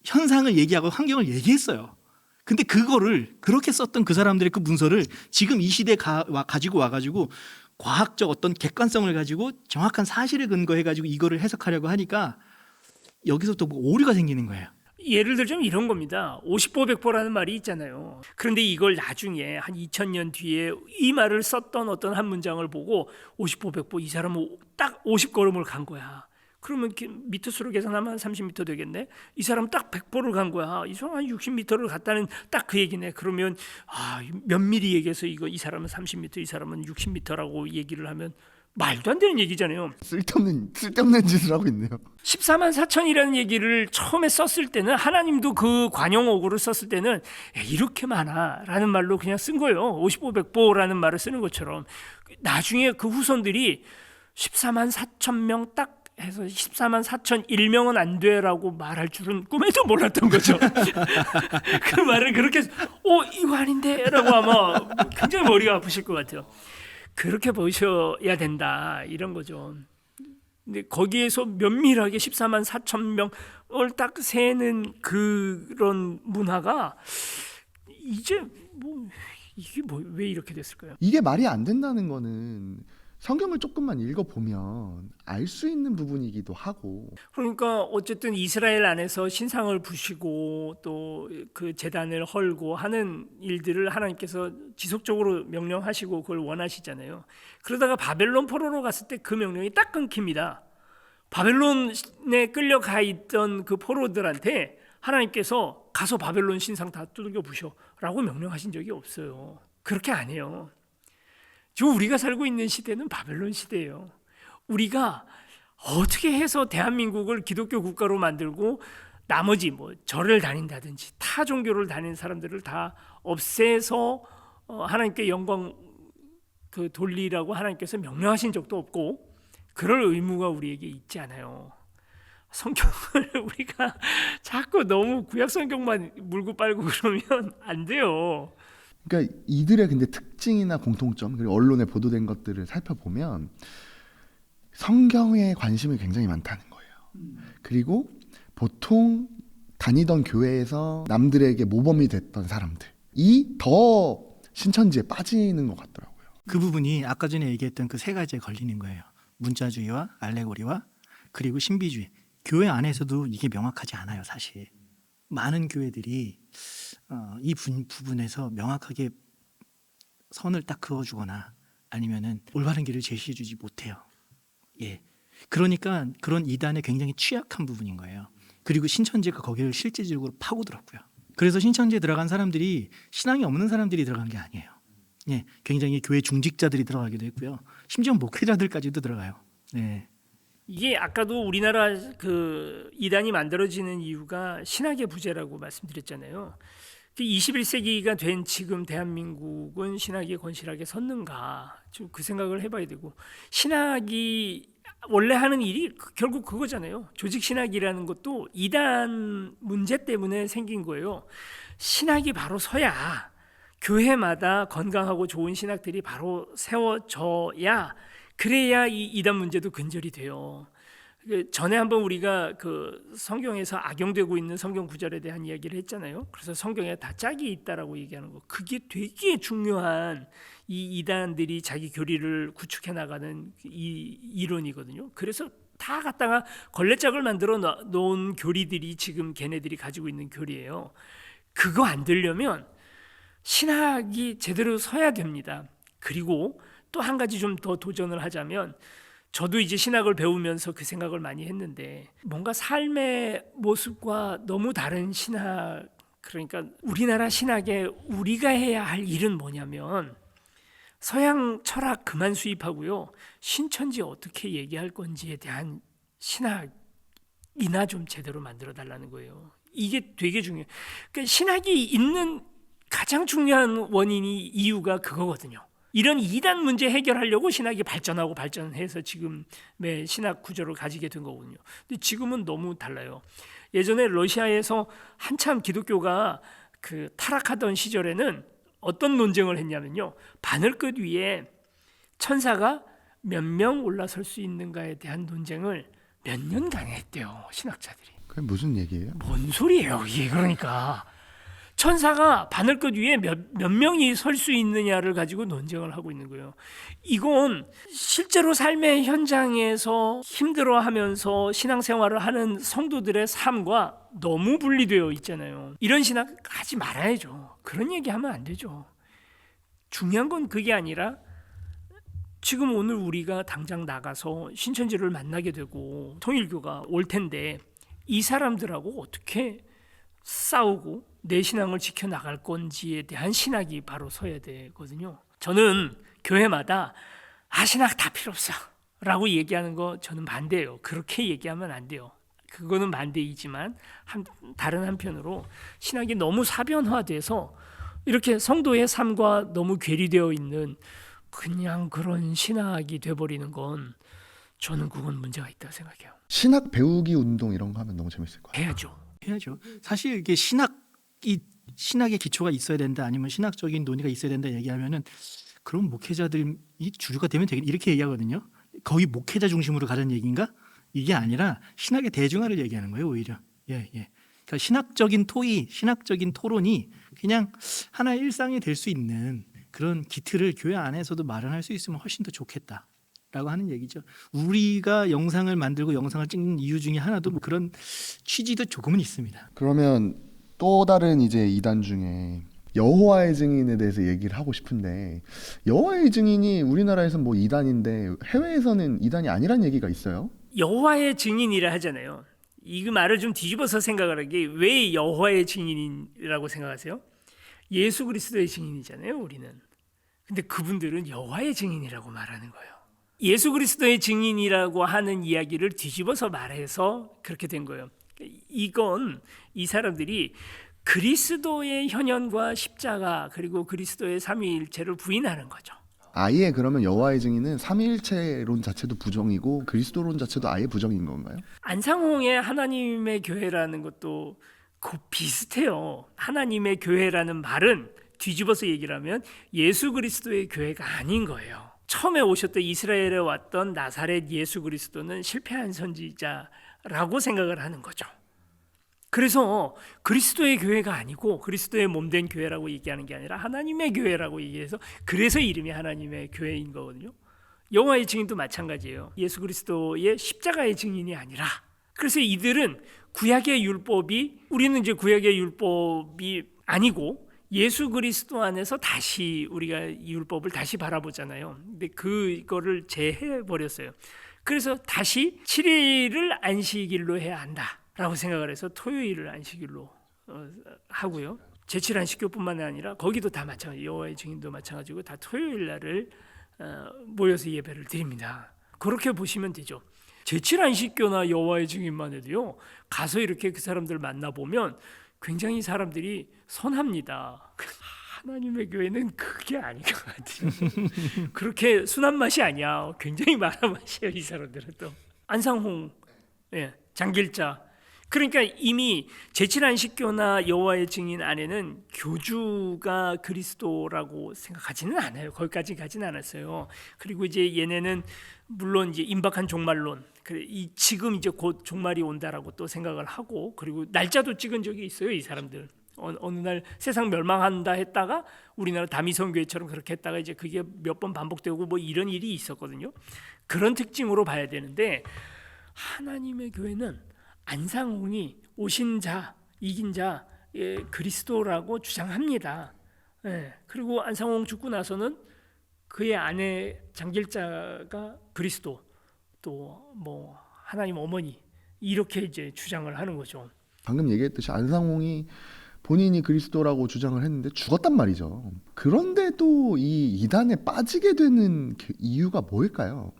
S2: 현상을 얘기하고 환경을 얘기했어요. 근데 그거를 그렇게 썼던 그 사람들의 그 문서를 지금 이 시대에 가지고 와가지고 과학적 어떤 객관성을 가지고 정확한 사실을 근거해 가지고 이거를 해석하려고 하니까 여기서 또 뭐 오류가 생기는 거예요.
S3: 예를 들자면 이런 겁니다. 50보 100보라는 말이 있잖아요. 그런데 이걸 나중에 한 2000년 뒤에 이 말을 썼던 어떤 한 문장을 보고 50보 100보 이 사람은 딱 50걸음을 간 거야. 그러면 미터수로 계산하면 한 30m 되겠네. 이 사람 딱 100보를 간 거야. 이 사람 한 60m를 갔다는 딱 그 얘기네. 그러면 몇 미리 얘기해서 이 사람은 30m, 이 사람은 60m라고 얘기를 하면 말도 안 되는 얘기잖아요.
S1: 쓸데없는 짓을 하고 있네요.
S3: 14만 4천이라는 얘기를 처음에 썼을 때는 하나님도 그 관용어구를 썼을 때는 이렇게 많아라는 말로 그냥 쓴 거예요. 50보 100보라는 말을 쓰는 것처럼. 나중에 그 후손들이 14만 4천 명 딱 해서 14만 4천 1명은 안 돼라고 말할 줄은 꿈에도 몰랐던 거죠. 그 말을 그렇게 이거 아닌데 라고 아마 굉장히 머리가 아프실 것 같아요. 그렇게 보셔야 된다 이런 거죠. 근데 거기에서 면밀하게 14만 4천 명을 딱 세는 그런 문화가 이제 이게 왜 이렇게 됐을까요?
S1: 이게 말이 안 된다는 거는 성경을 조금만 읽어보면 알 수 있는 부분이기도 하고.
S3: 그러니까 어쨌든 이스라엘 안에서 신상을 부시고 또 그 제단을 헐고 하는 일들을 하나님께서 지속적으로 명령하시고 그걸 원하시잖아요. 그러다가 바벨론 포로로 갔을 때 그 명령이 딱 끊깁니다. 바벨론에 끌려가 있던 그 포로들한테 하나님께서 가서 바벨론 신상 다 두들겨 부셔라고 명령하신 적이 없어요. 그렇게 안 해요. 지금 우리가 살고 있는 시대는 바벨론 시대예요. 우리가 어떻게 해서 대한민국을 기독교 국가로 만들고 나머지 절을 다닌다든지 타 종교를 다니는 사람들을 다 없애서 하나님께 영광 돌리라고 하나님께서 명령하신 적도 없고 그럴 의무가 우리에게 있지 않아요. 성경을 우리가 자꾸 너무 구약 성경만 물고 빨고 그러면 안 돼요.
S1: 그러니까 이들의 근데 특징이나 공통점 그리고 언론에 보도된 것들을 살펴보면 성경에 관심이 굉장히 많다는 거예요. 그리고 보통 다니던 교회에서 남들에게 모범이 됐던 사람들이 더 신천지에 빠지는 것 같더라고요.
S2: 그 부분이 아까 전에 얘기했던 그 세 가지에 걸리는 거예요. 문자주의와 알레고리와 그리고 신비주의. 교회 안에서도 이게 명확하지 않아요, 사실. 많은 교회들이 이 부분에서 명확하게 선을 딱 그어주거나 아니면은 올바른 길을 제시해주지 못해요. 예, 그러니까 그런 이단에 굉장히 취약한 부분인 거예요. 그리고 신천지가 거기를 실질적으로 파고들었고요. 그래서 신천지에 들어간 사람들이 신앙이 없는 사람들이 들어간 게 아니에요. 예, 굉장히 교회 중직자들이 들어가기도 했고요. 심지어 목회자들까지도 들어가요. 네.
S3: 이게 아까도 우리나라 그 이단이 만들어지는 이유가 신학의 부재라고 말씀드렸잖아요. 21세기가 된 지금 대한민국은 신학이 건실하게 섰는가 좀 그 생각을 해봐야 되고 신학이 원래 하는 일이 결국 그거잖아요. 조직 신학이라는 것도 이단 문제 때문에 생긴 거예요. 신학이 바로 서야 교회마다 건강하고 좋은 신학들이 바로 세워져야 그래야 이 이단 문제도 근절이 돼요. 전에 한번 우리가 그 성경에서 악용되고 있는 성경 구절에 대한 이야기를 했잖아요. 그래서 성경에 다 짝이 있다라고 얘기하는 거, 그게 되게 중요한 이 이단들이 자기 교리를 구축해 나가는 이 이론이거든요. 그래서 다 갖다가 걸레짝을 만들어 놓은 교리들이 지금 걔네들이 가지고 있는 교리예요. 그거 안 되려면 신학이 제대로 서야 됩니다. 그리고 또 한 가지 좀 더 도전을 하자면, 저도 이제 신학을 배우면서 그 생각을 많이 했는데, 뭔가 삶의 모습과 너무 다른 신학, 그러니까 우리나라 신학에 우리가 해야 할 일은 뭐냐면 서양 철학 그만 수입하고요, 신천지 어떻게 얘기할 건지에 대한 신학이나 좀 제대로 만들어 달라는 거예요. 이게 되게 중요해요. 그러니까 신학이 있는 가장 중요한 원인이 이유가 그거거든요. 이런 이단 문제 해결하려고 신학이 발전하고 발전해서 지금의 신학 구조를 가지게 된 거거든요. 근데 지금은 너무 달라요. 예전에 러시아에서 한참 기독교가 그 타락하던 시절에는 어떤 논쟁을 했냐면요, 바늘끝 위에 천사가 몇 명 올라설 수 있는가에 대한 논쟁을 몇 년간 했대요, 신학자들이.
S1: 그게 무슨 얘기예요?
S3: 뭔 소리예요 이게? 그러니까 천사가 바늘끝 위에 몇 명이 설 수 있느냐를 가지고 논쟁을 하고 있는 거예요. 이건 실제로 삶의 현장에서 힘들어하면서 신앙생활을 하는 성도들의 삶과 너무 분리되어 있잖아요. 이런 신학 하지 말아야죠. 그런 얘기하면 안 되죠. 중요한 건 그게 아니라 지금 오늘 우리가 당장 나가서 신천지를 만나게 되고 통일교가 올 텐데, 이 사람들하고 어떻게 싸우고 내 신앙을 지켜나갈 건지에 대한 신학이 바로 서야 되거든요. 저는 교회마다 신학 다 필요 없어 라고 얘기하는 거 저는 반대예요. 그렇게 얘기하면 안 돼요. 그거는 반대이지만 다른 한편으로 신학이 너무 사변화돼서 이렇게 성도의 삶과 너무 괴리되어 있는 그냥 그런 신학이 돼버리는 건, 저는 그건 문제가 있다고 생각해요.
S1: 신학 배우기 운동 이런 거 하면 너무 재밌을 것 같아요.
S2: 해야죠. 사실 이게 신학의 기초가 있어야 된다, 아니면 신학적인 논의가 있어야 된다 얘기하면은, 그럼 목회자들이 주류가 되면 되겠, 이렇게 얘기하거든요. 거의 목회자 중심으로 가는 얘기인가? 이게 아니라 신학의 대중화를 얘기하는 거예요, 오히려. 그러니까 신학적인 토의, 신학적인 토론이 그냥 하나의 일상이 될 수 있는 그런 기틀을 교회 안에서도 마련할 수 있으면 훨씬 더 좋겠다라고 하는 얘기죠. 우리가 영상을 만들고 영상을 찍는 이유 중에 하나도 뭐 그런 취지도 조금은 있습니다.
S1: 그러면 또 다른 이제 이단 중에 여호와의 증인에 대해서 얘기를 하고 싶은데, 여호와의 증인이 우리나라에서 뭐 이단인데 해외에서는 이단이 아니란 얘기가 있어요?
S3: 여호와의 증인이라 하잖아요. 이 말을 좀 뒤집어서 생각을 하게, 왜 여호와의 증인이라고 생각하세요? 예수 그리스도의 증인이잖아요, 우리는. 근데 그분들은 여호와의 증인이라고 말하는 거예요. 예수 그리스도의 증인이라고 하는 이야기를 뒤집어서 말해서 그렇게 된 거예요. 이건 이 사람들이 그리스도의 현현과 십자가, 그리고 그리스도의 삼위일체를 부인하는 거죠.
S1: 아예 그러면 여호와의 증인은 삼위일체론 자체도 부정이고 그리스도론 자체도 아예 부정인 건가요?
S3: 안상홍의 하나님의 교회라는 것도 비슷해요. 하나님의 교회라는 말은 뒤집어서 얘기를 하면 예수 그리스도의 교회가 아닌 거예요. 처음에 오셨던 이스라엘에 왔던 나사렛 예수 그리스도는 실패한 선지자라고 생각을 하는 거죠. 그래서 그리스도의 교회가 아니고 그리스도의 몸된 교회라고 얘기하는 게 아니라 하나님의 교회라고 얘기해서, 그래서 이름이 하나님의 교회인 거거든요. 여호와의 증인도 마찬가지예요. 예수 그리스도의 십자가의 증인이 아니라. 그래서 이들은 구약의 율법이, 우리는 이제 구약의 율법이 아니고 예수 그리스도 안에서 다시 우리가 이 율법을 다시 바라보잖아요. 근데 그거를 제해 버렸어요. 그래서 다시 7일을 안식일로 해야 한다라고 생각을 해서 토요일을 안식일로 하고요. 제7 안식교뿐만 아니라 거기도 다 마찬가지, 여호와의 증인도 마찬가지고 다 토요일 날을 모여서 예배를 드립니다. 그렇게 보시면 되죠. 제7 안식교나 여호와의 증인만 해도요, 가서 이렇게 그 사람들 만나보면 굉장히 사람들이 선합니다. 하나님의 교회는 그게 아닌 것 같아요. 그렇게 순한 맛이 아니야. 굉장히 말한 맛이에요. 이 사람들은 또 안상홍, 장길자. 그러니까 이미 제7안식교나 여호와의 증인 안에는 교주가 그리스도라고 생각하지는 않아요. 거기까지 가지는 않았어요. 그리고 이제 얘네는 물론 이제 임박한 종말론, 지금 이제 곧 종말이 온다라고 또 생각을 하고, 그리고 날짜도 찍은 적이 있어요. 이 사람들 어느 날 세상 멸망한다 했다가 우리나라 다미성교회처럼 그렇게 했다가 이제 그게 몇 번 반복되고 뭐 이런 일이 있었거든요. 그런 특징으로 봐야 되는데, 하나님의 교회는 안상홍이 오신 자, 이긴 자, 그리스도라고 주장합니다. 그리고 안상홍 죽고 나서는 그의 아내 장길자가 그리스도, 또 뭐 하나님 어머니, 이렇게 이제 주장을 하는 거죠.
S1: 방금 얘기했듯이 안상홍이 본인이 그리스도라고 주장을 했는데 죽었단 말이죠. 그런데도 이 이단에 빠지게 되는 이유가 뭘까요?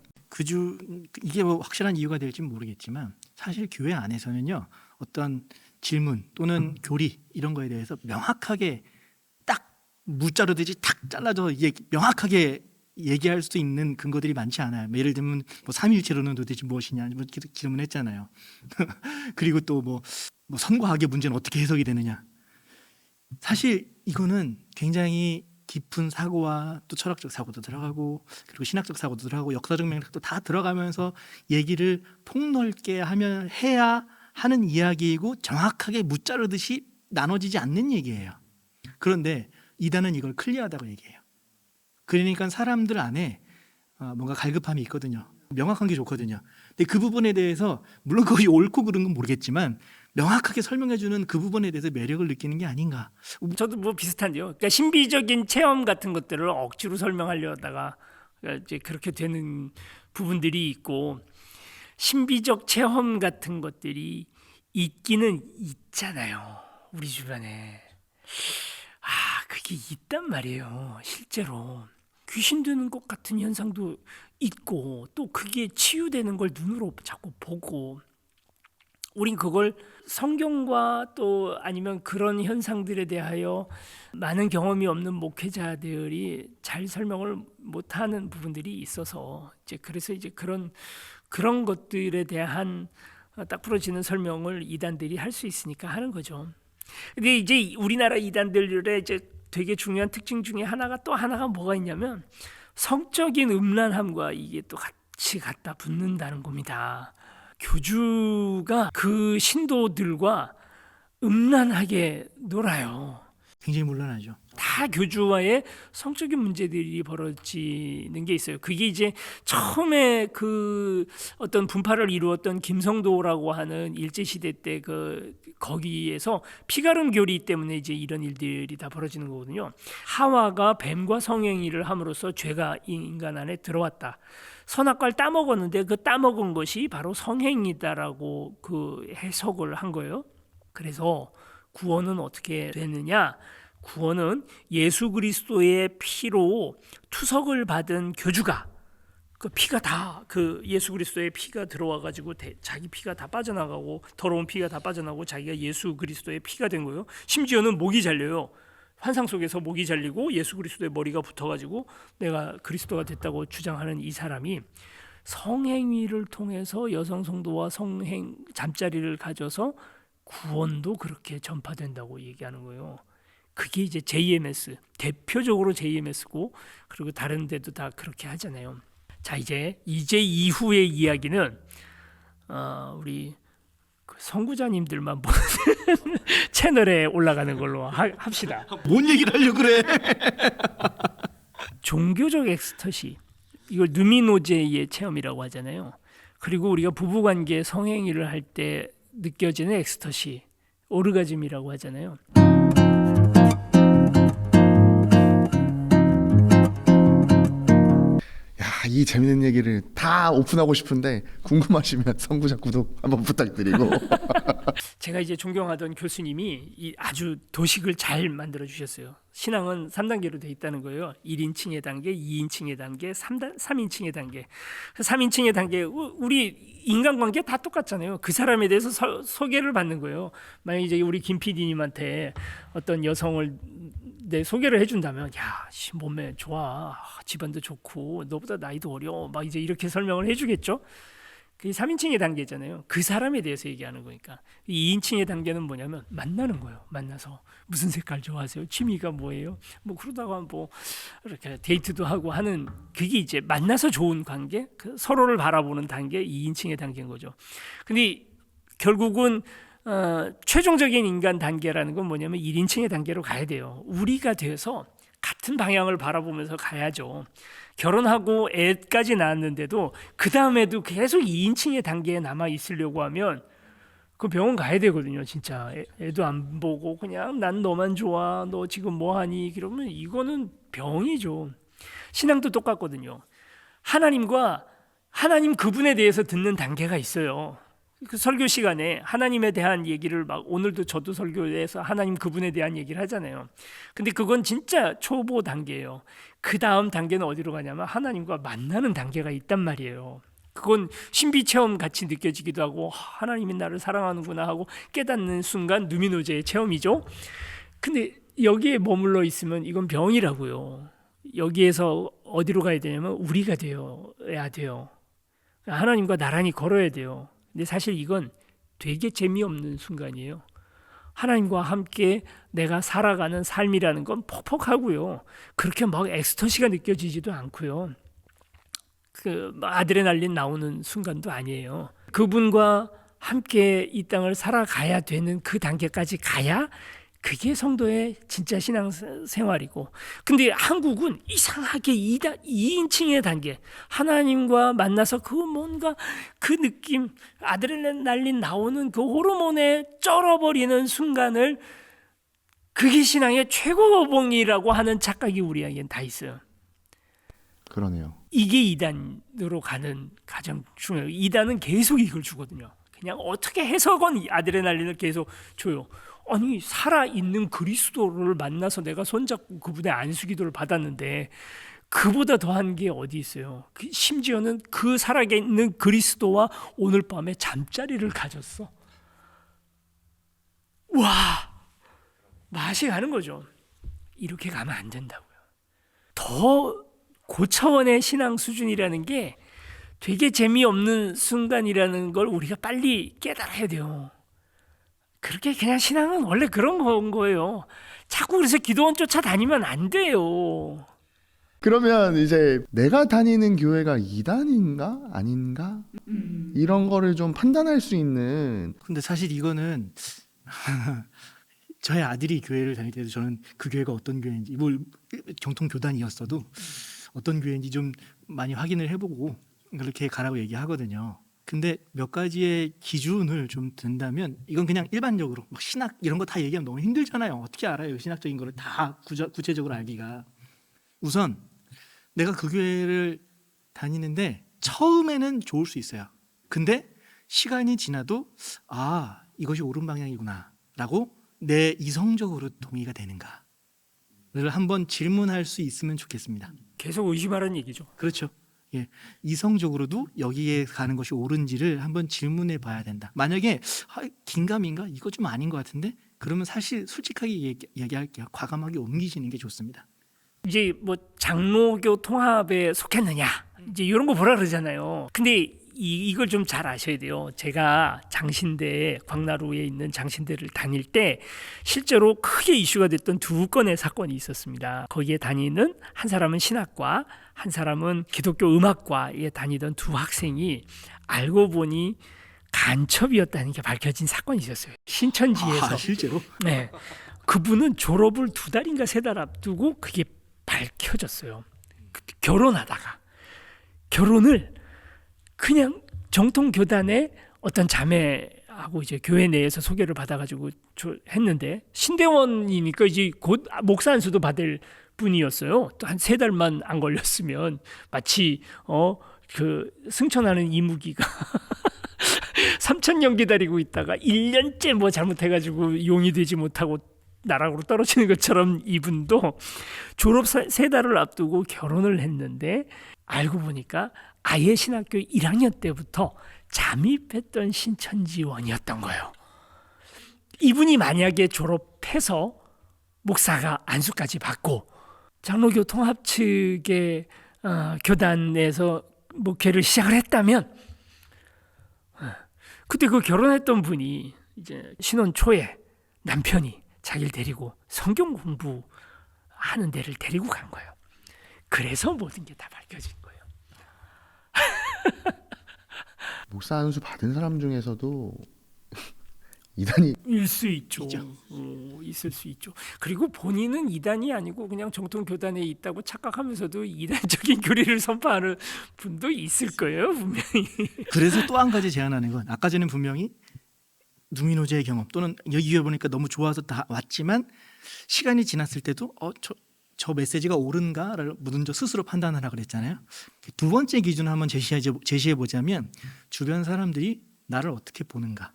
S2: 이게 뭐 확실한 이유가 될지는 모르겠지만 사실 교회 안에서는요, 어떤 질문 또는 교리 이런 거에 대해서 명확하게 딱 무자르듯이 탁 잘라서 명확하게 얘기할 수 있는 근거들이 많지 않아요. 예를 들면 뭐 삼위일체론은 도대체 무엇이냐 뭐 질문했잖아요. 그리고 또 뭐 선과학의 문제는 어떻게 해석이 되느냐. 사실 이거는 굉장히 깊은 사고와 또 철학적 사고도 들어가고, 그리고 신학적 사고도 들어가고, 역사적 맥락도 다 들어가면서 얘기를 폭넓게 해야 하는 이야기이고, 정확하게 무자르듯이 나눠지지 않는 얘기예요. 그런데 이단은 이걸 클리어하다고 얘기해요. 그러니까 사람들 안에 뭔가 갈급함이 있거든요. 명확한 게 좋거든요. 근데 그 부분에 대해서 물론 그것이 옳고 그른 건 모르겠지만 명확하게 설명해주는 그 부분에 대해서 매력을 느끼는 게 아닌가.
S3: 저도 뭐 비슷한데요. 그러니까 신비적인 체험 같은 것들을 억지로 설명하려다가 이제 그렇게 되는 부분들이 있고, 신비적 체험 같은 것들이 있기는 있잖아요. 우리 주변에. 그게 있단 말이에요. 실제로 귀신 드는 것 같은 현상도 있고, 또 그게 치유되는 걸 눈으로 자꾸 보고, 우린 그걸 성경과 또 아니면 그런 현상들에 대하여 많은 경험이 없는 목회자들이 잘 설명을 못하는 부분들이 있어서, 이제 그래서 이제 그런 것들에 대한 딱 부러지는 설명을 이단들이 할 수 있으니까 하는 거죠. 근데 이제 우리나라 이단들의 이제 되게 중요한 특징 중에 하나가 뭐가 있냐면, 성적인 음란함과 이게 또 같이 갖다 붙는다는 겁니다. 교주가 그 신도들과 음란하게 놀아요.
S2: 굉장히 문란하죠.
S3: 다 교주와의 성적인 문제들이 벌어지는 게 있어요. 그게 이제 처음에 그 어떤 분파를 이루었던 김성도라고 하는 일제시대 때 거기에서 피가름 교리 때문에 이제 이런 일들이 다 벌어지는 거거든요. 하와가 뱀과 성행위를 함으로써 죄가 인간 안에 들어왔다. 선악과를 따먹었는데 그 따먹은 것이 바로 성행위다라고 그 해석을 한 거예요. 그래서 구원은 어떻게 되느냐? 구원은 예수 그리스도의 피로 투석을 받은 교주가, 그 피가 다 그 예수 그리스도의 피가 들어와 가지고 자기 피가 다 빠져나가고, 더러운 피가 다 빠져나가고 자기가 예수 그리스도의 피가 된 거예요. 심지어는 목이 잘려요. 환상 속에서 목이 잘리고 예수 그리스도의 머리가 붙어가지고 내가 그리스도가 됐다고 주장하는 이 사람이 성행위를 통해서 여성 성도와 잠자리를 가져서 구원도 그렇게 전파된다고 얘기하는 거예요. 그게 이제 JMS, 대표적으로 JMS고, 그리고 다른 데도 다 그렇게 하잖아요. 자, 이제 이후의 이야기는 우리 그 선구자님들만 보는 채널에 올라가는 걸로 합시다.
S2: 뭔 얘기를 하려고 그래?
S3: 종교적 엑스터시, 이걸 누미노제의 체험이라고 하잖아요. 그리고 우리가 부부관계 성행위를 할 때 느껴지는 엑스터시, 오르가즘이라고 하잖아요.
S1: 이 재밌는 얘기를 다 오픈하고 싶은데 궁금하시면 선구자 구독 한번 부탁드리고
S3: 제가 이제 존경하던 교수님이 아주 도식을 잘 만들어 주셨어요. 신앙은 3단계로 돼 있다는 거예요. 1인칭의 단계, 2인칭의 단계, 3인칭의 단계. 3인칭의 단계, 우리 인간관계 다 똑같잖아요. 그 사람에 대해서 소개를 받는 거예요. 만약 이제 우리 김 PD님한테 어떤 여성을 내 소개를 해준다면 야, 씨, 몸매 좋아, 집안도 좋고 너보다 나이도 어려, 막 이제 이렇게 설명을 해주겠죠. 그게 3인칭의 단계잖아요. 그 사람에 대해서 얘기하는 거니까. 2인칭의 단계는 뭐냐면 만나는 거예요. 만나서 무슨 색깔 좋아하세요? 취미가 뭐예요? 뭐 그러다가 뭐 이렇게 데이트도 하고 하는, 그게 이제 만나서 좋은 관계, 그 서로를 바라보는 단계, 2인칭의 단계인 거죠. 근데 결국은 최종적인 인간 단계라는 건 뭐냐면 1인칭의 단계로 가야 돼요. 우리가 돼서 같은 방향을 바라보면서 가야죠. 결혼하고 애까지 낳았는데도 그 다음에도 계속 2인칭의 단계에 남아 있으려고 하면 그 병원 가야 되거든요. 진짜 애도 안 보고 그냥 난 너만 좋아, 너 지금 뭐하니, 그러면 이거는 병이죠. 신앙도 똑같거든요. 하나님 그분에 대해서 듣는 단계가 있어요. 그 설교 시간에 하나님에 대한 얘기를 막, 오늘도 저도 설교에서 하나님 그분에 대한 얘기를 하잖아요. 근데 그건 진짜 초보 단계예요. 그 다음 단계는 어디로 가냐면 하나님과 만나는 단계가 있단 말이에요. 그건 신비 체험 같이 느껴지기도 하고 하나님이 나를 사랑하는구나 하고 깨닫는 순간 누미노제의 체험이죠. 근데 여기에 머물러 있으면 이건 병이라고요. 여기에서 어디로 가야 되냐면 우리가 되어야 돼요. 하나님과 나란히 걸어야 돼요. 근데 사실 이건 되게 재미없는 순간이에요. 하나님과 함께 내가 살아가는 삶이라는 건 퍽퍽하고요. 그렇게 막 엑스터시가 느껴지지도 않고요. 그 아드레날린 나오는 순간도 아니에요. 그분과 함께 이 땅을 살아가야 되는 그 단계까지 가야 그게 성도의 진짜 신앙생활이고, 근데 한국은 이상하게 2인칭의 단계, 하나님과 만나서 그 뭔가 그 느낌, 아드레날린 나오는 그 호르몬에 쩔어버리는 순간을 그게 신앙의 최고봉이라고 하는 착각이 우리에겐 다 있어요.
S1: 그러네요.
S3: 이게 2단으로 가는 가장 중요해요. 2단은 계속 이걸 주거든요. 그냥 어떻게 해서건 이 아드레날린을 계속 줘요. 아니, 살아있는 그리스도를 만나서 내가 손잡고 그분의 안수기도를 받았는데 그보다 더한 게 어디 있어요? 심지어는 그 살아있는 그리스도와 오늘 밤에 잠자리를 가졌어. 와, 맛이 가는 거죠. 이렇게 가면 안 된다고요. 더 고차원의 신앙 수준이라는 게 되게 재미없는 순간이라는 걸 우리가 빨리 깨달아야 돼요. 그렇게 그냥 신앙은 원래 그런 거예요. 자꾸 그래서 기도원 쫓아다니면 안 돼요.
S1: 그러면 이제 내가 다니는 교회가 2단인가 아닌가 이런 거를 좀 판단할 수 있는.
S2: 근데 사실 이거는 저희 아들이 교회를 다닐 때도 저는 그 교회가 어떤 교회인지, 뭐 정통 교단이었어도 어떤 교회인지 좀 많이 확인을 해보고 그렇게 가라고 얘기하거든요. 근데 몇 가지의 기준을 좀 든다면, 이건 그냥 일반적으로 막 신학 이런 거 다 얘기하면 너무 힘들잖아요. 어떻게 알아요? 신학적인 거를 다 구체적으로 알기가. 우선 내가 그 교회를 다니는데 처음에는 좋을 수 있어요. 근데 시간이 지나도 아, 이것이 옳은 방향이구나 라고 내 이성적으로 동의가 되는가를 한번 질문할 수 있으면 좋겠습니다.
S3: 계속 의심하라는 얘기죠.
S2: 그렇죠. 예, 이성적으로도 여기에 가는 것이 옳은지를 한번 질문해 봐야 된다. 만약에 긴가민가 이거 좀 아닌 것 같은데, 그러면 사실 솔직하게 얘기할게요. 과감하게 옮기시는 게 좋습니다.
S3: 이제 뭐 장로교 통합에 속했느냐, 이제 이런 거 보라 그러잖아요. 근데 이걸 좀 잘 아셔야 돼요. 제가 장신대, 광나루에 있는 장신대를 다닐 때 실제로 크게 이슈가 됐던 두 건의 사건이 있었습니다. 거기에 다니는 한 사람은 신학과, 한 사람은 기독교 음악과에 다니던 두 학생이 알고 보니 간첩이었다는 게 밝혀진 사건이 있었어요. 신천지에서.
S2: 실제로?
S3: 네, 그분은 졸업을 2달인가 3달 앞두고 그게 밝혀졌어요. 결혼하다가 결혼을 그냥 정통 교단의 어떤 자매하고 이제 교회 내에서 소개를 받아가지고 했는데, 신대원이니까 이제 곧 목사 안수도 받을 분이었어요. 또 한 3달만 안 걸렸으면 마치 그 승천하는 이무기가 3,000년 기다리고 있다가 1년째 뭐 잘못해가지고 용이 되지 못하고 나락으로 떨어지는 것처럼 이분도 졸업 3달을 앞두고 결혼을 했는데, 알고 보니까 아예 신학교 1학년 때부터 잠입했던 신천지원이었던 거예요. 이분이 만약에 졸업해서 목사가 안수까지 받고 장로교 통합 측의 교단에서 목회를 시작을 했다면 그때 그 결혼했던 분이 이제 신혼 초에 남편이 자기를 데리고 성경 공부하는 데를 데리고 간 거예요. 그래서 모든 게 다 밝혀진 거예요.
S1: 목사 안수 받은 사람 중에서도 이단이
S3: 일 수 있죠. 있을 수 있죠. 그리고 본인은 이단이 아니고 그냥 정통 교단에 있다고 착각하면서도 이단적인 교리를 선포하는 분도 있을 거예요, 분명히.
S2: 그래서 또 한 가지 제안하는 건 아까 전에 분명히 누미노제의 경험 또는 여기 보니까 너무 좋아서 다 왔지만 시간이 지났을 때도 저 메시지가 옳은가를 먼저 스스로 판단하라 그랬잖아요. 두 번째 기준을 한번 제시해 보자면 주변 사람들이 나를 어떻게 보는가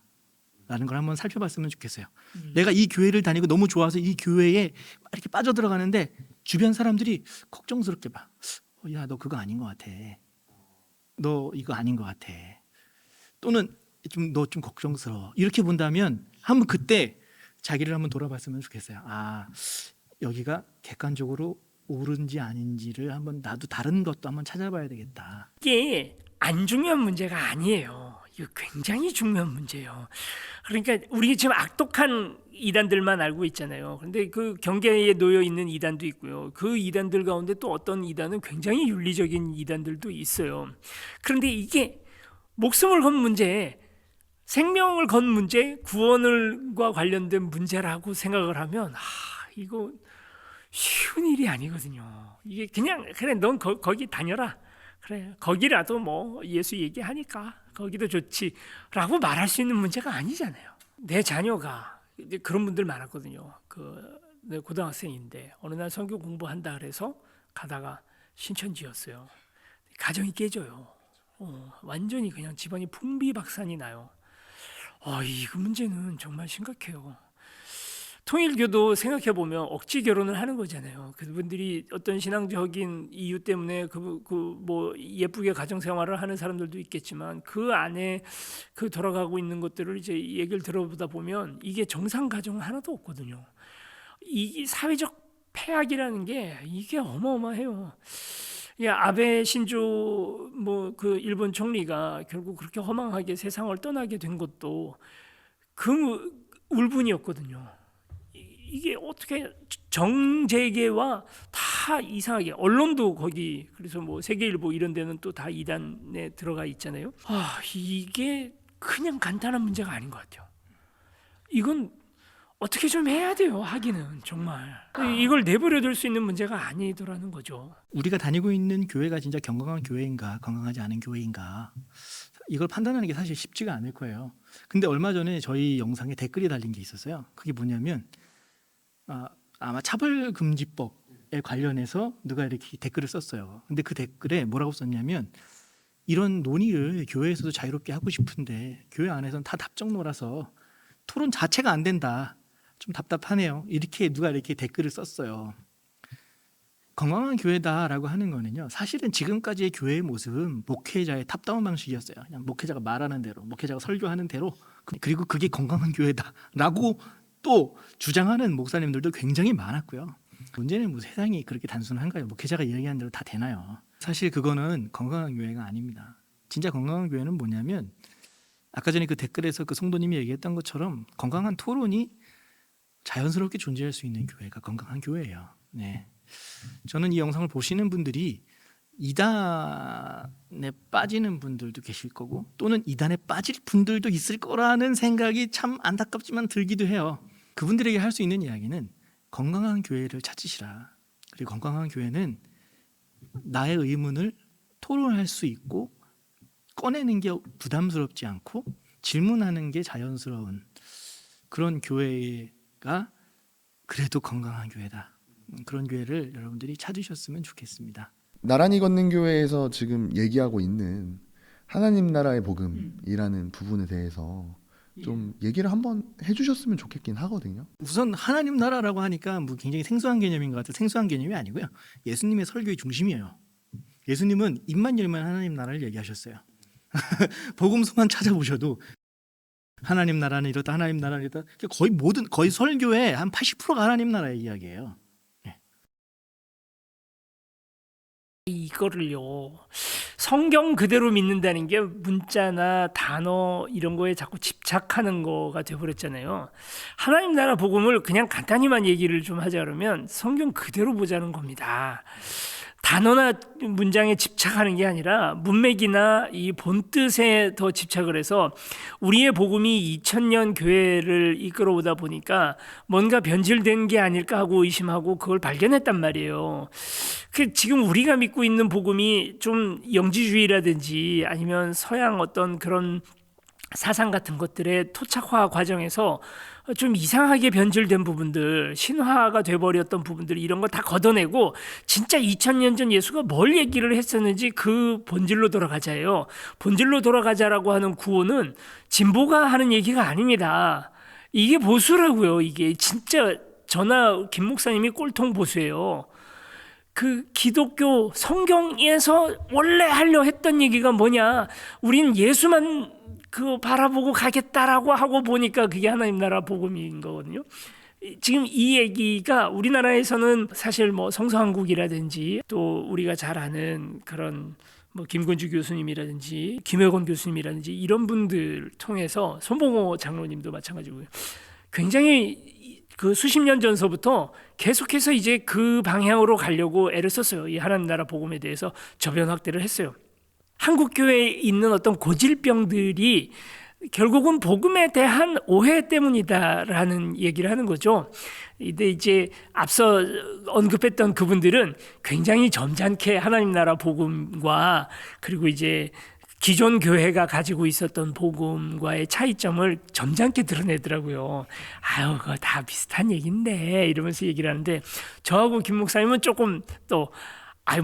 S2: 라는 걸 한번 살펴봤으면 좋겠어요. 내가 이 교회를 다니고 너무 좋아서 이 교회에 이렇게 빠져들어가는데 주변 사람들이 걱정스럽게 봐. 야, 너 그거 아닌 것 같아. 너 이거 아닌 것 같아. 또는 너 좀 걱정스러워. 이렇게 본다면 한번 그때 자기를 한번 돌아봤으면 좋겠어요. 여기가 객관적으로 옳은지 아닌지를 한번 나도 다른 것도 한번 찾아봐야 되겠다.
S3: 이게 안 중요한 문제가 아니에요. 이거 굉장히 중요한 문제예요. 그러니까 우리 지금 악독한 이단들만 알고 있잖아요. 그런데 그 경계에 놓여 있는 이단도 있고요. 그 이단들 가운데 또 어떤 이단은 굉장히 윤리적인 이단들도 있어요. 그런데 이게 목숨을 건 문제, 생명을 건 문제, 구원과 관련된 문제라고 생각을 하면 이거 쉬운 일이 아니거든요. 이게 그냥 그래 넌 거기 다녀라. 그래 거기라도 뭐 예수 얘기하니까 거기도 좋지라고 말할 수 있는 문제가 아니잖아요. 내 자녀가 이제 그런 분들 많았거든요. 내 고등학생인데 어느 날 성경 공부한다 그래서 가다가 신천지였어요. 가정이 깨져요. 완전히 그냥 집안이 풍비박산이 나요. 이 문제는 정말 심각해요. 통일교도 생각해보면 억지 결혼을 하는 거잖아요. 그분들이 어떤 신앙적인 이유 때문에 뭐 예쁘게 가정 생활을 하는 사람들도 있겠지만 그 안에 돌아가고 있는 것들을 이제 얘기를 들어보다 보면 이게 정상 가정 하나도 없거든요. 이 사회적 폐악이라는 게 이게 어마어마해요. 아베 신조 그 일본 총리가 결국 그렇게 허망하게 세상을 떠나게 된 것도 그 울분이었거든요. 이게 어떻게 정재계와 다 이상하게 언론도 거기 그래서 뭐 세계일보 이런 데는 또 다 이단에 들어가 있잖아요. 이게 그냥 간단한 문제가 아닌 것 같아요. 이건 어떻게 좀 해야 돼요. 하기는 정말 이걸 내버려둘 수 있는 문제가 아니더라는 거죠.
S2: 우리가 다니고 있는 교회가 진짜 건강한 교회인가 건강하지 않은 교회인가 이걸 판단하는 게 사실 쉽지가 않을 거예요. 근데 얼마 전에 저희 영상에 댓글이 달린 게 있었어요. 그게 뭐냐면 아마 차별금지법에 관련해서 누가 이렇게 댓글을 썼어요. 근데 그 댓글에 뭐라고 썼냐면 이런 논의를 교회에서도 자유롭게 하고 싶은데 교회 안에서는 다 답정노라서 토론 자체가 안 된다. 좀 답답하네요. 누가 이렇게 댓글을 썼어요. 건강한 교회다라고 하는 거는요. 사실은 지금까지의 교회의 모습은 목회자의 탑다운 방식이었어요. 그냥 목회자가 말하는 대로, 목회자가 설교하는 대로, 그리고 그게 건강한 교회다라고 또 주장하는 목사님들도 굉장히 많았고요. 문제는 뭐 세상이 그렇게 단순한가요? 목회자가 이야기하는 대로 다 되나요? 사실 그거는 건강한 교회가 아닙니다. 진짜 건강한 교회는 뭐냐면 아까 전에 그 댓글에서 그 성도님이 얘기했던 것처럼 건강한 토론이 자연스럽게 존재할 수 있는 교회가 건강한 교회예요. 네. 저는 이 영상을 보시는 분들이 이단에 빠지는 분들도 계실 거고 또는 이단에 빠질 분들도 있을 거라는 생각이 참 안타깝지만 들기도 해요. 그분들에게 할 수 있는 이야기는 건강한 교회를 찾으시라. 그리고 건강한 교회는 나의 의문을 토론할 수 있고 꺼내는 게 부담스럽지 않고 질문하는 게 자연스러운 그런 교회가 그래도 건강한 교회다. 그런 교회를 여러분들이 찾으셨으면 좋겠습니다.
S1: 나란히 걷는 교회에서 지금 얘기하고 있는 하나님 나라의 복음이라는 부분에 대해서 좀 얘기를 한번 해주셨으면 좋겠긴 하거든요.
S2: 우선 하나님 나라라고 하니까 뭐 굉장히 생소한 개념인 것 같아요. 생소한 개념이 아니고요. 예수님의 설교의 중심이에요. 예수님은 입만 열면 하나님 나라를 얘기하셨어요. 복음서만 찾아보셔도 하나님 나라는 이렇다, 하나님 나라는 이렇다. 거의 설교의 한 80%가 하나님 나라의 이야기예요.
S3: 이거를요, 성경 그대로 믿는다는 게 문자나 단어 이런 거에 자꾸 집착하는 거가 돼버렸잖아요. 하나님 나라 복음을 그냥 간단히만 얘기를 좀 하자 그러면 성경 그대로 보자는 겁니다. 단어나 문장에 집착하는 게 아니라 문맥이나 이 본뜻에 더 집착을 해서 우리의 복음이 2000년 교회를 이끌어오다 보니까 뭔가 변질된 게 아닐까 하고 의심하고 그걸 발견했단 말이에요. 지금 우리가 믿고 있는 복음이 좀 영지주의라든지 아니면 서양 어떤 그런 사상 같은 것들의 토착화 과정에서 좀 이상하게 변질된 부분들, 신화가 돼버렸던 부분들, 이런 거 다 걷어내고 진짜 2000년 전 예수가 뭘 얘기를 했었는지 그 본질로 돌아가자예요. 본질로 돌아가자라고 하는 구호는 진보가 하는 얘기가 아닙니다. 이게 보수라고요. 이게 진짜 저나 김 목사님이 꼴통 보수예요. 그 기독교 성경에서 원래 하려 했던 얘기가 뭐냐, 우린 예수만 바라보고 가겠다라고 하고 보니까 그게 하나님 나라 복음인 거거든요. 지금 이 얘기가 우리나라에서는 사실 뭐 성서한국이라든지 또 우리가 잘 아는 그런 뭐 김건주 교수님이라든지 김혜건 교수님이라든지 이런 분들 통해서 손봉호 장로님도 마찬가지고요. 굉장히 그 수십 년 전서부터 계속해서 이제 그 방향으로 가려고 애를 썼어요. 이 하나님 나라 복음에 대해서 저변 확대를 했어요. 한국 교회에 있는 어떤 고질병들이 결국은 복음에 대한 오해 때문이다라는 얘기를 하는 거죠. 근데 이제 앞서 언급했던 그분들은 굉장히 점잖게 하나님 나라 복음과 그리고 이제 기존 교회가 가지고 있었던 복음과의 차이점을 점잖게 드러내더라고요. 아유, 그거 다 비슷한 얘기인데 이러면서 얘기를 하는데 저하고 김 목사님은 조금 또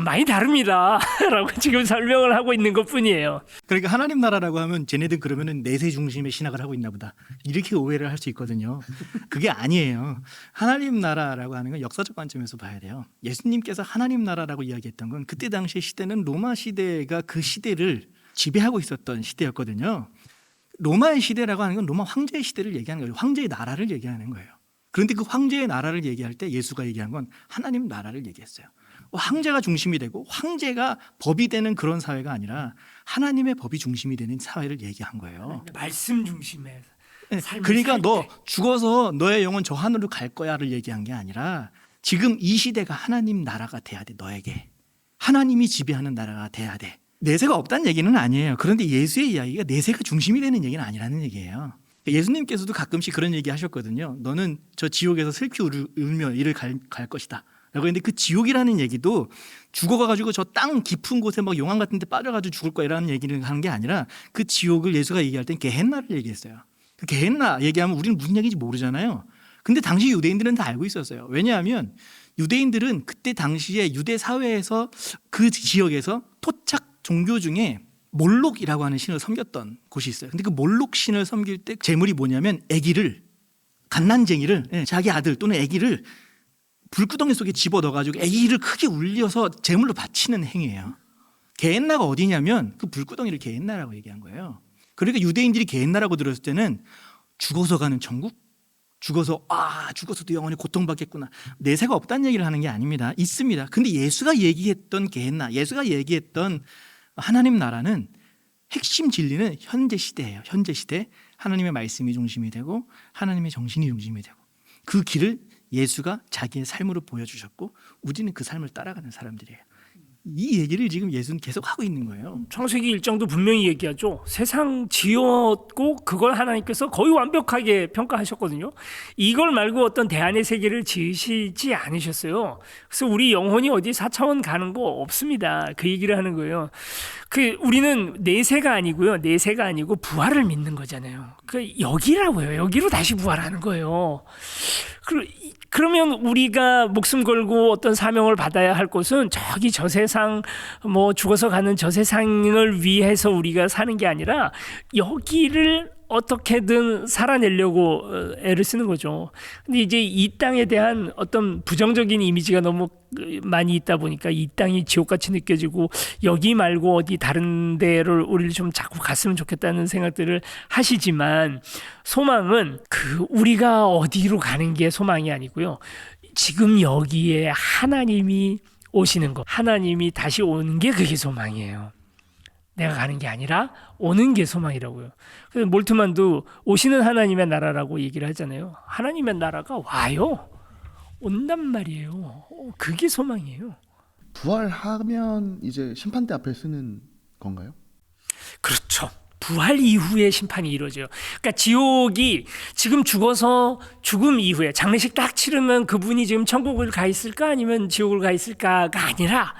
S3: 많이 다릅니다 라고 지금 설명을 하고 있는 것 뿐이에요.
S2: 그러니까 하나님 나라라고 하면 쟤네들 그러면은 내세 중심의 신학을 하고 있나 보다, 이렇게 오해를 할 수 있거든요. 그게 아니에요. 하나님 나라라고 하는 건 역사적 관점에서 봐야 돼요. 예수님께서 하나님 나라라고 이야기했던 건 그때 당시의 시대는 로마 시대가 그 시대를 지배하고 있었던 시대였거든요. 로마의 시대라고 하는 건 로마 황제의 시대를 얘기하는 거예요. 황제의 나라를 얘기하는 거예요. 그런데 그 황제의 나라를 얘기할 때 예수가 얘기한 건 하나님 나라를 얘기했어요. 황제가 중심이 되고 황제가 법이 되는 그런 사회가 아니라 하나님의 법이 중심이 되는 사회를 얘기한 거예요.
S3: 말씀 중심의
S2: 그러니까 너 죽어서 너의 영혼 저 하늘로 갈 거야를 얘기한 게 아니라 지금 이 시대가 하나님 나라가 돼야 돼. 너에게 하나님이 지배하는 나라가 돼야 돼. 내세가 없다는 얘기는 아니에요. 그런데 예수의 이야기가 내세가 중심이 되는 얘기는 아니라는 얘기예요. 예수님께서도 가끔씩 그런 얘기 하셨거든요. 너는 저 지옥에서 슬피 울며 이를 갈 것이다 라고 했는데, 그 지옥이라는 얘기도 죽어가지고 저 땅 깊은 곳에 막 용암 같은 데 빠져가지고 죽을 거라는 얘기를 하는 게 아니라 그 지옥을 예수가 얘기할 땐 게헨나를 얘기했어요. 그 게헨나 얘기하면 우리는 무슨 얘기인지 모르잖아요. 근데 당시 유대인들은 다 알고 있었어요. 왜냐하면 유대인들은 그때 당시에 유대 사회에서 그 지역에서 토착 종교 중에 몰록이라고 하는 신을 섬겼던 곳이 있어요. 근데 그 몰록 신을 섬길 때 제물이 뭐냐면 갓난쟁이를 자기 아들 또는 아기를 불구덩이 속에 집어넣어가지고 아기를 크게 울려서 제물로 바치는 행위예요. 게헨나가 어디냐면 그 불구덩이를 게헨나라고 얘기한 거예요. 그러니까 유대인들이 게헨나라고 들었을 때는 죽어서 가는 천국? 죽어서도 영원히 고통받겠구나. 내세가 없다는 얘기를 하는 게 아닙니다. 있습니다. 근데 예수가 얘기했던 게헨나, 예수가 얘기했던 하나님 나라는 핵심 진리는 현재 시대예요. 현재 시대 하나님의 말씀이 중심이 되고 하나님의 정신이 중심이 되고 그 길을 예수가 자기의 삶으로 보여주셨고 우리는 그 삶을 따라가는 사람들이에요. 이 얘기를 지금 예수는 계속 하고 있는 거예요.
S3: 창세기 1장도 분명히 얘기하죠. 세상 지었고 그걸 하나님께서 거의 완벽하게 평가하셨거든요. 이걸 말고 어떤 대안의 세계를 지으시지 않으셨어요. 그래서 우리 영혼이 어디 4차원 가는 거 없습니다. 그 얘기를 하는 거예요. 우리는 내세가 아니고 부활을 믿는 거잖아요. 여기라고요. 여기로 다시 부활하는 거예요. 그러면 우리가 목숨 걸고 어떤 사명을 받아야 할 곳은 저기 저 세상, 죽어서 가는 저 세상을 위해서 우리가 사는 게 아니라 여기를 어떻게든 살아내려고 애를 쓰는 거죠. 근데 이제 이 땅에 대한 어떤 부정적인 이미지가 너무 많이 있다 보니까 이 땅이 지옥같이 느껴지고 여기 말고 어디 다른 데를 우리를 좀 자꾸 갔으면 좋겠다는 생각들을 하시지만 소망은 그 우리가 어디로 가는 게 소망이 아니고요. 지금 여기에 하나님이 오시는 것, 하나님이 다시 오는 게 그게 소망이에요. 내가 가는 게 아니라 오는 게 소망이라고요. 그래서 몰트만도 오시는 하나님의 나라라고 얘기를 하잖아요. 하나님의 나라가 와요. 온단 말이에요. 그게 소망이에요.
S1: 부활하면 이제 심판대 앞에 쓰는 건가요?
S3: 그렇죠. 부활 이후에 심판이 이루어져요. 그러니까 지옥이 지금 죽어서 죽음 이후에 장례식 딱 치르면 그분이 지금 천국을 가 있을까 아니면 지옥을 가 있을까가 아니라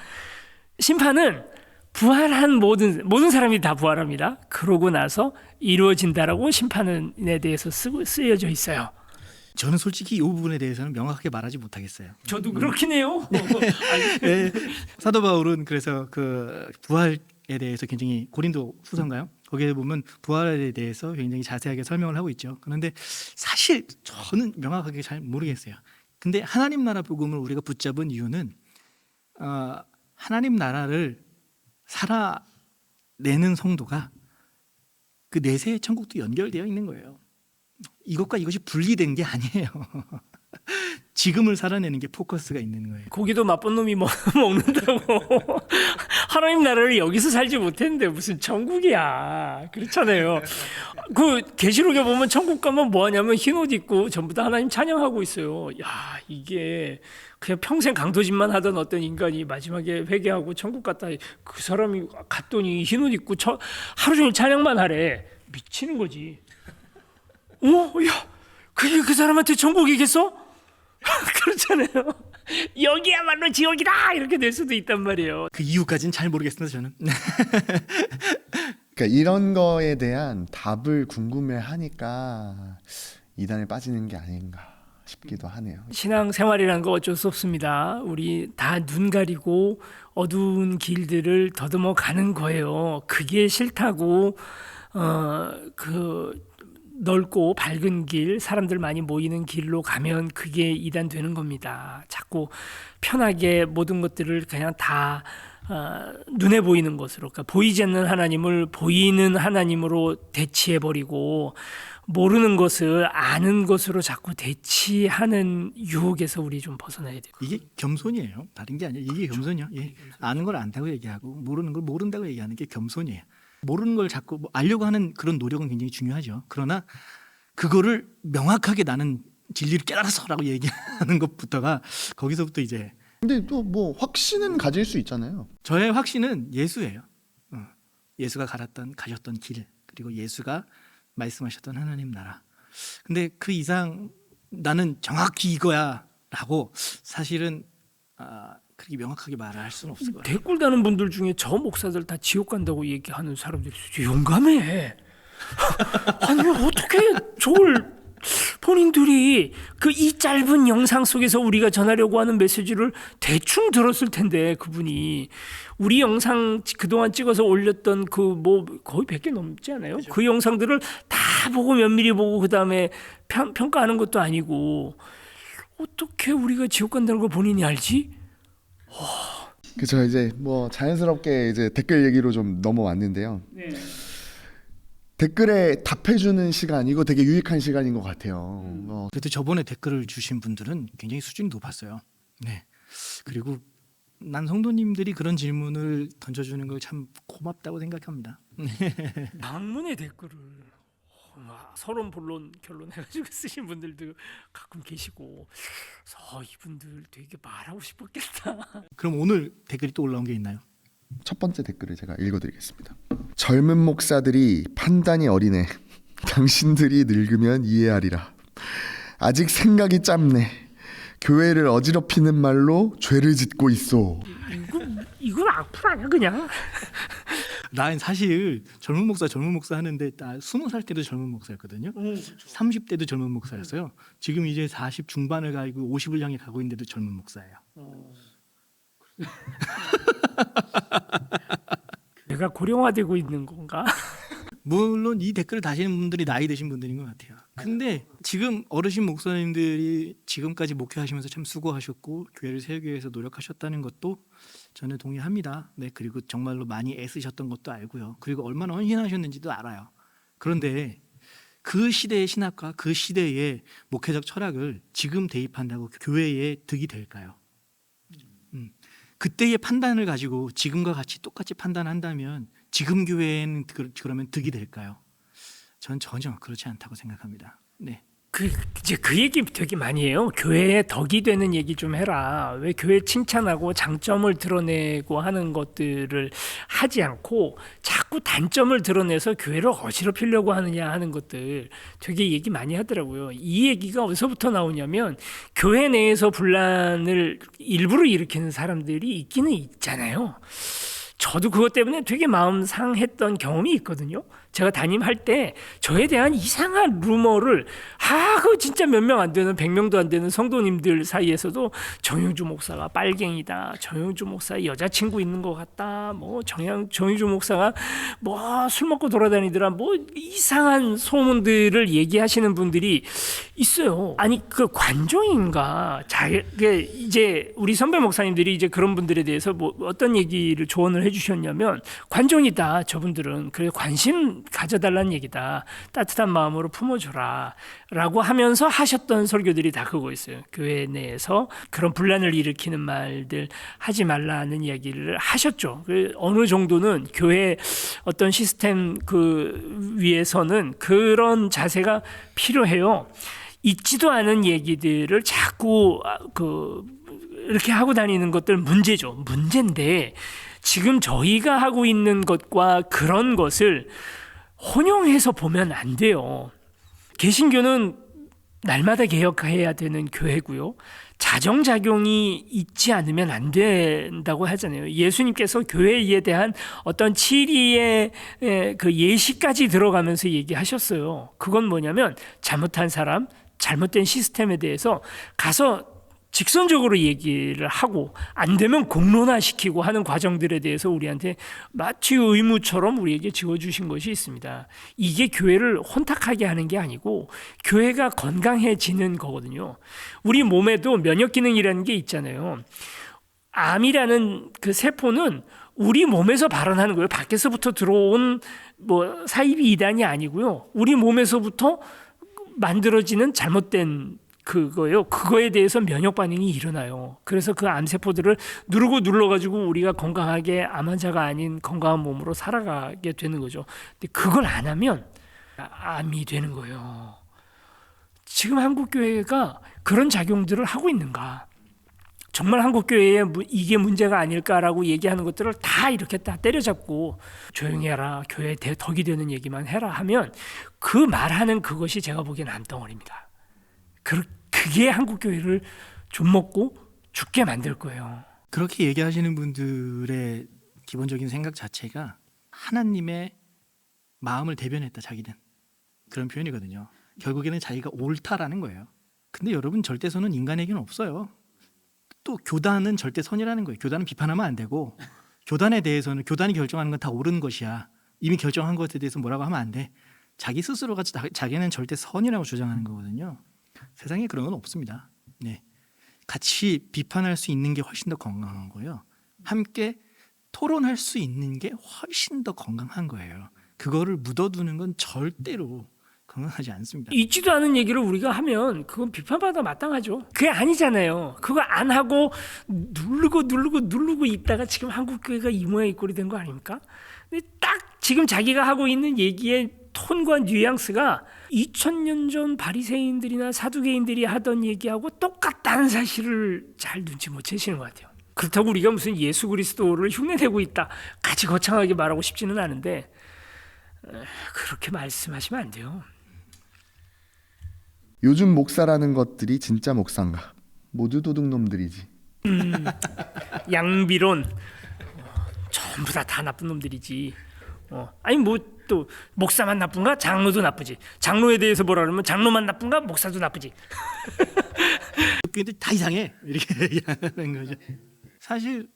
S3: 심판은 부활한 모든 사람이 다 부활합니다. 그러고 나서 이루어진다라고 심판에 대해서 쓰여져 있어요.
S2: 저는 솔직히 이 부분에 대해서는 명확하게 말하지 못하겠어요.
S3: 저도 그렇긴 해요.
S2: 네, 사도 바울은 그래서 그 부활에 대해서 굉장히 고린도 후서인가요? 거기에 보면 부활에 대해서 굉장히 자세하게 설명을 하고 있죠. 그런데 사실 저는 명확하게 잘 모르겠어요. 근데 하나님 나라 복음을 우리가 붙잡은 이유는 하나님 나라를 살아내는 성도가 그 내세의 천국도 연결되어 있는 거예요. 이것과 이것이 분리된 게 아니에요. 지금을 살아내는 게 포커스가 있는 거예요.
S3: 고기도 나쁜 놈이 먹는다고. 하나님 나라를 여기서 살지 못했는데 무슨 천국이야. 그렇잖아요. 그 계시록에 보면 천국 가면 뭐 하냐면 흰 옷 입고 전부 다 하나님 찬양하고 있어요. 야, 이게 그냥 평생 강도짓만 하던 어떤 인간이 마지막에 회개하고 천국 갔다. 그 사람이 갔더니 흰 옷 입고 하루 종일 찬양만 하래. 미치는 거지. 야, 그게 그 사람한테 천국이겠어? 그렇잖아요. 여기야말로 지옥이다 이렇게 될 수도 있단 말이에요.
S2: 그 이유까지는 잘 모르겠습니다. 저는.
S1: 그러니까 이런 거에 대한 답을 궁금해하니까 이단에 빠지는 게 아닌가 싶기도 하네요.
S3: 신앙생활이라는 거 어쩔 수 없습니다. 우리 다 눈 가리고 어두운 길들을 더듬어 가는 거예요. 그게 싫다고 그 넓고 밝은 길, 사람들 많이 모이는 길로 가면 그게 이단 되는 겁니다. 자꾸 편하게 모든 것들을 그냥 다 눈에 보이는 것으로, 그러니까 보이지 않는 하나님을 보이는 하나님으로 대치해버리고 모르는 것을 아는 것으로 자꾸 대치하는 유혹에서 우리 좀 벗어나야 돼요.
S2: 이게 겸손이에요. 다른 게 아니에요. 이게 겸손이요. 예. 아는 걸 안다고 얘기하고 모르는 걸 모른다고 얘기하는 게 겸손이에요. 모르는 걸 자꾸 알려고 하는 그런 노력은 굉장히 중요하죠. 그러나 그거를 명확하게 나는 진리를 깨달아서라고 얘기하는 것부터가 거기서부터 이제.
S1: 근데 또 뭐 확신은 가질 수 있잖아요.
S2: 저의 확신은 예수예요. 예수가 가셨던 길, 그리고 예수가 말씀하셨던 하나님 나라. 근데 그 이상 나는 정확히 이거야라고 사실은 그렇게 명확하게 말을 할 수는 없을 거예요.
S3: 댓글 다는 분들 중에 저 목사들 다 지옥 간다고 얘기하는 사람들이 용감해. 아니 어떻게 저걸 본인들이 그 이 짧은 영상 속에서 우리가 전하려고 하는 메시지를 대충 들었을 텐데 그분이 우리 영상 그동안 찍어서 올렸던 그 뭐 거의 100개 넘지 않아요? 그렇죠. 그 영상들을 다 보고 면밀히 보고 그다음에 평가하는 것도 아니고 어떻게 우리가 지옥 간다는 걸 본인이 알지?
S1: 그죠. 이제 뭐 자연스럽게 이제 댓글 얘기로 좀 넘어왔는데요.
S3: 네.
S1: 댓글에 답해주는 시간, 이거 되게 유익한 시간인 것 같아요.
S2: 그래도 저번에 댓글을 주신 분들은 굉장히 수준이 높았어요. 네. 그리고 난 성도님들이 그런 질문을 던져주는 걸 참 고맙다고 생각합니다.
S3: 방문의 댓글을 서론 본론 결론 해가지고 쓰신 분들도 가끔 계시고 이분들 되게 말하고 싶었겠다.
S2: 그럼 오늘 댓글이 또 올라온 게 있나요?
S1: 첫 번째 댓글을 제가 읽어드리겠습니다. 젊은 목사들이 판단이 어리네. 당신들이 늙으면 이해하리라. 아직 생각이 짧네. 교회를 어지럽히는 말로 죄를 짓고 있어.
S3: 이건 악플 아니야 그냥?
S2: 난 사실 젊은 목사 하는데 나 20살 때도 젊은 목사였거든요. 30대도 젊은 목사였어요. 지금 이제 40 중반을 가고 50을 향해 가고 있는데도 젊은 목사예요.
S3: 내가 고령화되고 있는 건가?
S2: 물론 이 댓글을 다시는 분들이 나이 드신 분들인 것 같아요. 근데 지금 어르신 목사님들이 지금까지 목회하시면서 참 수고하셨고 교회를 세우기 위해서 노력하셨다는 것도 저는 동의합니다. 네, 그리고 정말로 많이 애쓰셨던 것도 알고요. 그리고 얼마나 헌신하셨는지도 알아요. 그런데 그 시대의 신학과 그 시대의 목회적 철학을 지금 대입한다고 교회에 득이 될까요? 그때의 판단을 가지고 지금과 같이 똑같이 판단한다면 지금 교회에는 그러면 득이 될까요? 전 전혀 그렇지 않다고 생각합니다. 네.
S3: 이제 그 얘기 되게 많이 해요. 교회에 덕이 되는 얘기 좀 해라. 왜 교회 칭찬하고 장점을 드러내고 하는 것들을 하지 않고 자꾸 단점을 드러내서 교회를 어지럽히려고 하느냐 하는 것들 되게 얘기 많이 하더라고요. 이 얘기가 어디서부터 나오냐면 교회 내에서 분란을 일부러 일으키는 사람들이 있기는 있잖아요. 저도 그것 때문에 되게 마음 상했던 경험이 있거든요. 제가 담임할 때 저에 대한 이상한 루머를 그거 진짜 몇 명 안 되는 100명도 안 되는 성도님들 사이에서도 정영주 목사가 빨갱이다. 정영주 목사 여자친구 있는 것 같다. 뭐 정영주 목사가 뭐 술 먹고 돌아다니더라. 뭐 이상한 소문들을 얘기하시는 분들이 있어요. 아니 그 관종인가? 이제 우리 선배 목사님들이 이제 그런 분들에 대해서 뭐 어떤 얘기를 조언을 해주셨냐면 관종이다. 저분들은 그래 관심 가져달라는 얘기다. 따뜻한 마음으로 품어줘라 라고 하면서 하셨던 설교들이 다 그거였어요. 교회 내에서 그런 분란을 일으키는 말들 하지 말라는 이야기를 하셨죠. 어느 정도는 교회 어떤 시스템 그 위에서는 그런 자세가 필요해요. 있지도 않은 얘기들을 자꾸 이렇게 하고 다니는 것들 문제죠. 문제인데 지금 저희가 하고 있는 것과 그런 것을 혼용해서 보면 안 돼요. 개신교는 날마다 개혁해야 되는 교회고요. 자정작용이 있지 않으면 안 된다고 하잖아요. 예수님께서 교회에 대한 어떤 치리의 그 예시까지 들어가면서 얘기하셨어요. 그건 뭐냐면 잘못한 사람, 잘못된 시스템에 대해서 가서 직선적으로 얘기를 하고 안 되면 공론화시키고 하는 과정들에 대해서 우리한테 마치 의무처럼 우리에게 지어주신 것이 있습니다. 이게 교회를 혼탁하게 하는 게 아니고 교회가 건강해지는 거거든요. 우리 몸에도 면역 기능이라는 게 있잖아요. 암이라는 그 세포는 우리 몸에서 발현하는 거예요. 밖에서부터 들어온 뭐 사이비 이단이 아니고요. 우리 몸에서부터 만들어지는 잘못된 그거예요. 그거에 대해서 면역 반응이 일어나요. 그래서 그 암세포들을 누르고 눌러가지고 우리가 건강하게 암 환자가 아닌 건강한 몸으로 살아가게 되는 거죠. 근데 그걸 안 하면 암이 되는 거예요. 지금 한국교회가 그런 작용들을 하고 있는가? 정말 한국교회에 이게 문제가 아닐까라고 얘기하는 것들을 다 이렇게 다 때려잡고 조용히 해라. 교회에 덕이 되는 얘기만 해라 하면 그 말하는 그것이 제가 보기엔 암덩어리입니다. 그게 한국교회를 좀먹고 죽게 만들 거예요.
S2: 그렇게 얘기하시는 분들의 기본적인 생각 자체가 하나님의 마음을 대변했다 자기는 그런 표현이거든요. 결국에는 자기가 옳다라는 거예요. 근데 여러분 절대선은 인간에게는 없어요. 또 교단은 절대선이라는 거예요. 교단은 비판하면 안 되고 교단에 대해서는 교단이 결정하는 건 다 옳은 것이야. 이미 결정한 것에 대해서 뭐라고 하면 안 돼. 자기 스스로가 자기는 절대선이라고 주장하는 거거든요. 세상에 그런 건 없습니다. 네, 같이 비판할 수 있는 게 훨씬 더 건강한 거예요. 함께 토론할 수 있는 게 훨씬 더 건강한 거예요. 그거를 묻어두는 건 절대로 건강하지 않습니다.
S3: 있지도 않은 얘기를 우리가 하면 그건 비판받아 마땅하죠. 그게 아니잖아요. 그거 안 하고 누르고 있다가 지금 한국교회가 이 모양 이 꼴이 된 거 아닙니까? 근데 딱 지금 자기가 하고 있는 얘기의 톤과 뉘앙스가 2000년 전 바리새인들이나 사두개인들이 하던 얘기하고 똑같다는 사실을 잘 눈치 못 채시는 것 같아요. 그렇다고 우리가 무슨 예수 그리스도를 흉내내고 있다 같이 거창하게 말하고 싶지는 않은데 그렇게 말씀하시면 안 돼요.
S1: 요즘 목사라는 것들이 진짜 목사인가? 모두 도둑놈들이지.
S3: 양비론 전부 다 나쁜 놈들이지. 아니 뭐 또 목사만 나쁜가? 장로도 나쁘지. 장로에 대해서 뭐라 그러면 장로만 나쁜가? 목사도 나쁘지.
S2: 근데 다 이상해 이렇게 얘기하는 거죠. 사실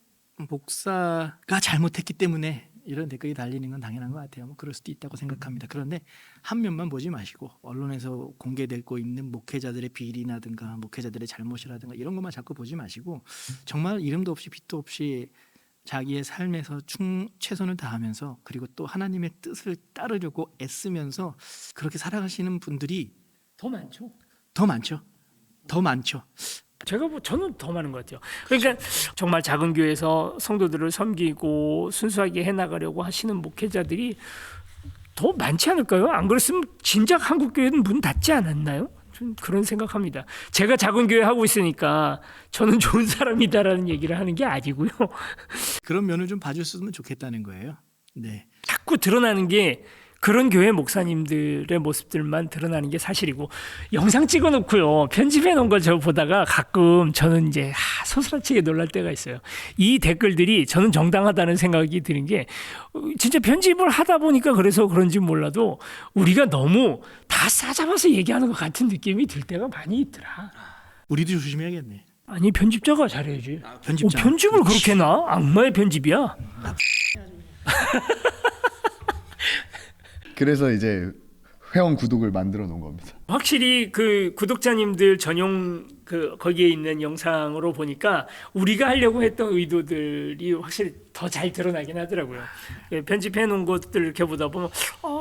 S2: 목사가 잘못했기 때문에 이런 댓글이 달리는 건 당연한 것 같아요. 뭐 그럴 수도 있다고 생각합니다. 그런데 한 면만 보지 마시고 언론에서 공개되고 있는 목회자들의 비리라든가 목회자들의 잘못이라든가 이런 것만 자꾸 보지 마시고 정말 이름도 없이 빛도 없이 자기의 삶에서 최선을 다하면서 그리고 또 하나님의 뜻을 따르려고 애쓰면서 그렇게 살아가시는 분들이
S3: 더 많죠.
S2: 더 많죠. 더 많죠.
S3: 저는 더 많은 것 같아요. 그러니까 정말 작은 교회에서 성도들을 섬기고 순수하게 해나가려고 하시는 목회자들이 더 많지 않을까요? 안 그랬으면 진작 한국 교회는 문 닫지 않았나요? 좀 그런 생각합니다. 제가 작은 교회 하고 있으니까 저는 좋은 사람이다라는 얘기를 하는 게 아니고요.
S2: 그런 면을 좀 봐줬으면 좋겠다는 거예요. 네.
S3: 자꾸 드러나는 게 그런 교회 목사님들의 모습들만 드러나는 게 사실이고 영상 찍어놓고요 편집해 놓은 걸 저 보다가 가끔 저는 이제 소스라치게 놀랄 때가 있어요. 이 댓글들이 저는 정당하다는 생각이 드는 게 진짜 편집을 하다 보니까 그래서 그런지 몰라도 우리가 너무 다 싸잡아서 얘기하는 것 같은 느낌이 들 때가 많이 있더라.
S2: 우리도 조심해야겠네.
S3: 아니 편집자가 잘해야지.
S2: 편집자.
S3: 편집을 그렇게 나? 악마의 편집이야.
S1: 그래서 이제 회원 구독을 만들어 놓은 겁니다.
S3: 확실히 그 구독자님들 전용 그 거기에 있는 영상으로 보니까 우리가 하려고 했던 의도들이 확실히 더 잘 드러나긴 하더라고요. 편집해 놓은 것들 이렇게 보다 보면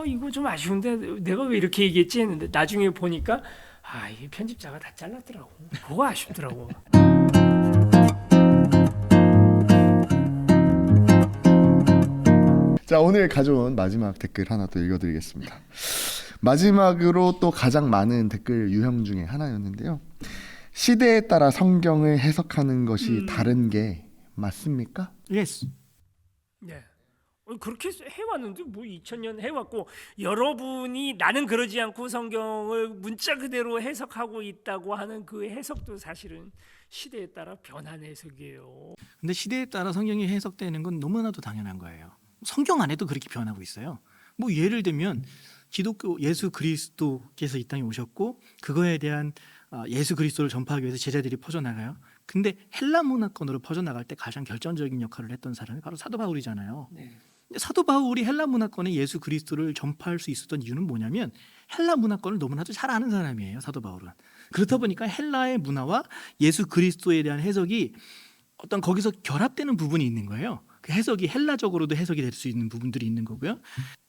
S3: 이거 좀 아쉬운데 내가 왜 이렇게 얘기했지 했는데 나중에 보니까 이 편집자가 다 잘랐더라고. 그거 아쉽더라고.
S1: 자, 오늘 가져온 마지막 댓글 하나 또 읽어드리겠습니다. 마지막으로 또 가장 많은 댓글 유형 중에 하나였는데요. 시대에 따라 성경을 해석하는 것이 다른 게 맞습니까?
S2: Yes.
S3: 네. 그렇게 해왔는데 뭐 2000년 해왔고 여러분이 나는 그러지 않고 성경을 문자 그대로 해석하고 있다고 하는 그 해석도 사실은 시대에 따라 변한 해석이에요.
S2: 근데 시대에 따라 성경이 해석되는 건 너무나도 당연한 거예요. 성경 안에도 그렇게 변하고 있어요. 뭐 예를 들면 기독교 예수 그리스도께서 이 땅에 오셨고 그거에 대한 예수 그리스도를 전파하기 위해서 제자들이 퍼져나가요. 근데 헬라 문화권으로 퍼져나갈 때 가장 결정적인 역할을 했던 사람이 바로 사도 바울이잖아요.
S3: 네.
S2: 근데 사도 바울이 헬라 문화권에 예수 그리스도를 전파할 수 있었던 이유는 뭐냐면 헬라 문화권을 너무나도 잘 아는 사람이에요. 사도 바울은. 그렇다 보니까 헬라의 문화와 예수 그리스도에 대한 해석이 어떤 거기서 결합되는 부분이 있는 거예요. 그 해석이 헬라적으로도 해석이 될 수 있는 부분들이 있는 거고요.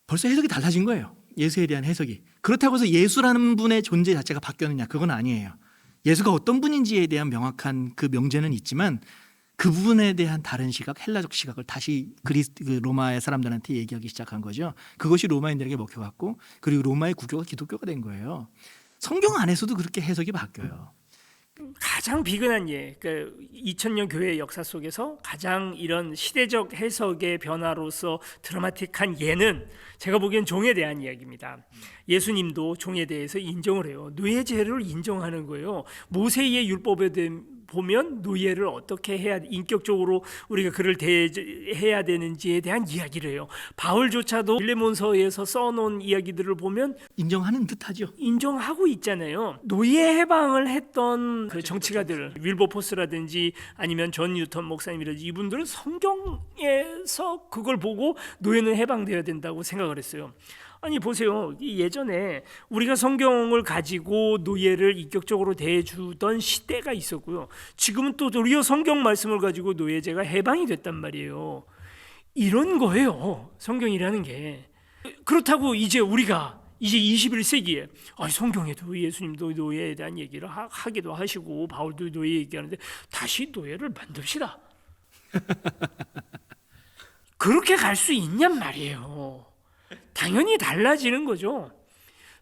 S2: 벌써 해석이 달라진 거예요. 예수에 대한 해석이. 그렇다고 해서 예수라는 분의 존재 자체가 바뀌었느냐? 그건 아니에요. 예수가 어떤 분인지에 대한 명확한 그 명제는 있지만 그 부분에 대한 다른 시각, 헬라적 시각을 다시 로마의 사람들한테 얘기하기 시작한 거죠. 그것이 로마인들에게 먹혀갔고 그리고 로마의 국교가 기독교가 된 거예요. 성경 안에서도 그렇게 해석이 바뀌어요.
S3: 가장 비근한 그 2000년 교회 역사 속에서 가장 이런 시대적 해석의 변화로서 드라마틱한 예는 제가 보기엔 종에 대한 이야기입니다. 예수님도 종에 대해서 인정을 해요. 노예제를 인정하는 거예요. 모세의 율법에 보면 노예를 어떻게 해야 인격적으로 우리가 그를 대해야 되는지에 대한 이야기를 해요. 바울조차도 빌레몬서에서 써놓은 이야기들을 보면
S2: 인정하는 듯하죠.
S3: 인정하고 있잖아요. 노예 해방을 했던 그 정치가들 윌버포스라든지 아니면 존 뉴턴 목사님이라든지 이분들은 성경에서 그걸 보고 노예는 해방되어야 된다고 생각을 했어요. 아니 보세요. 예전에 우리가 성경을 가지고 노예를 인격적으로 대해주던 시대가 있었고요. 지금은 또 도리어 성경 말씀을 가지고 노예제가 해방이 됐단 말이에요. 이런 거예요. 성경이라는 게. 그렇다고 이제 우리가 이제 21세기에 성경에도 예수님도 노예에 대한 얘기를 하기도 하시고 바울도 노예 얘기하는데 다시 노예를 만듭시다. 그렇게 갈 수 있냔 말이에요. 당연히 달라지는 거죠.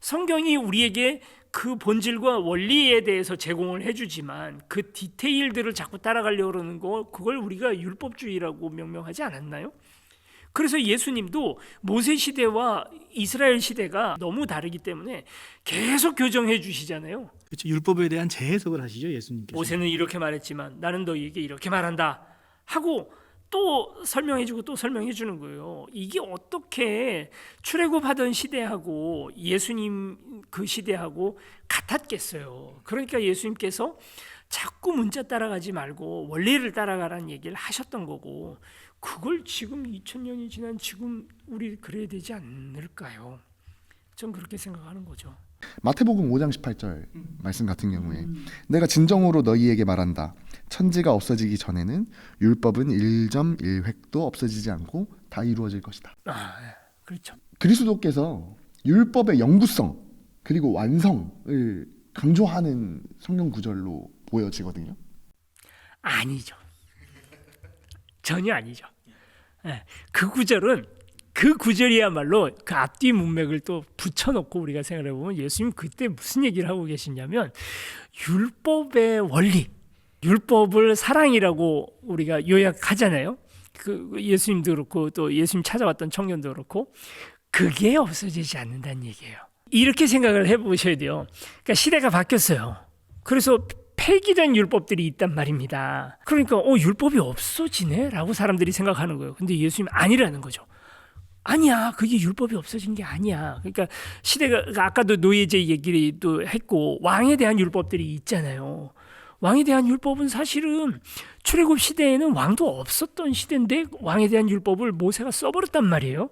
S3: 성경이 우리에게 그 본질과 원리에 대해서 제공을 해주지만 그 디테일들을 자꾸 따라가려고 그러는 거 그걸 우리가 율법주의라고 명명하지 않았나요? 그래서 예수님도 모세 시대와 이스라엘 시대가 너무 다르기 때문에 계속 교정해 주시잖아요.
S2: 그렇죠. 율법에 대한 재해석을 하시죠, 예수님께서.
S3: 모세는 이렇게 말했지만 나는 너희에게 이렇게 말한다 하고 또 설명해주고 또 설명해주는 거예요. 이게 어떻게 출애굽하던 시대하고 예수님 그 시대하고 같았겠어요. 그러니까 예수님께서 자꾸 문자 따라가지 말고 원리를 따라가라는 얘기를 하셨던 거고 그걸 지금 2000년이 지난 지금 우리 그래야 되지 않을까요? 전 그렇게 생각하는 거죠.
S1: 마태복음 5장 18절 말씀 같은 경우에 내가 진정으로 너희에게 말한다. 천지가 없어지기 전에는 율법은 1.1획도 없어지지 않고 다 이루어질 것이다.
S3: 그렇죠.
S1: 그리스도께서 율법의 영구성 그리고 완성을 강조하는 성경 구절로 보여지거든요.
S3: 아니죠. 전혀 아니죠. 그 구절은 그 구절이야말로 그 앞뒤 문맥을 또 붙여놓고 우리가 생각해 보면 예수님 그때 무슨 얘기를 하고 계시냐면 율법의 원리, 율법을 사랑이라고 우리가 요약하잖아요. 그 예수님도 그렇고 또 예수님 찾아왔던 청년도 그렇고 그게 없어지지 않는다는 얘기예요. 이렇게 생각을 해보셔야 돼요. 그러니까 시대가 바뀌었어요. 그래서 폐기된 율법들이 있단 말입니다. 그러니까 율법이 없어지네? 라고 사람들이 생각하는 거예요. 근데 예수님 아니라는 거죠. 아니야, 그게 율법이 없어진 게 아니야. 그러니까 시대가 아까도 노예제 얘기를 또 했고 왕에 대한 율법들이 있잖아요. 왕에 대한 율법은 사실은 출애굽 시대에는 왕도 없었던 시대인데 왕에 대한 율법을 모세가 써버렸단 말이에요.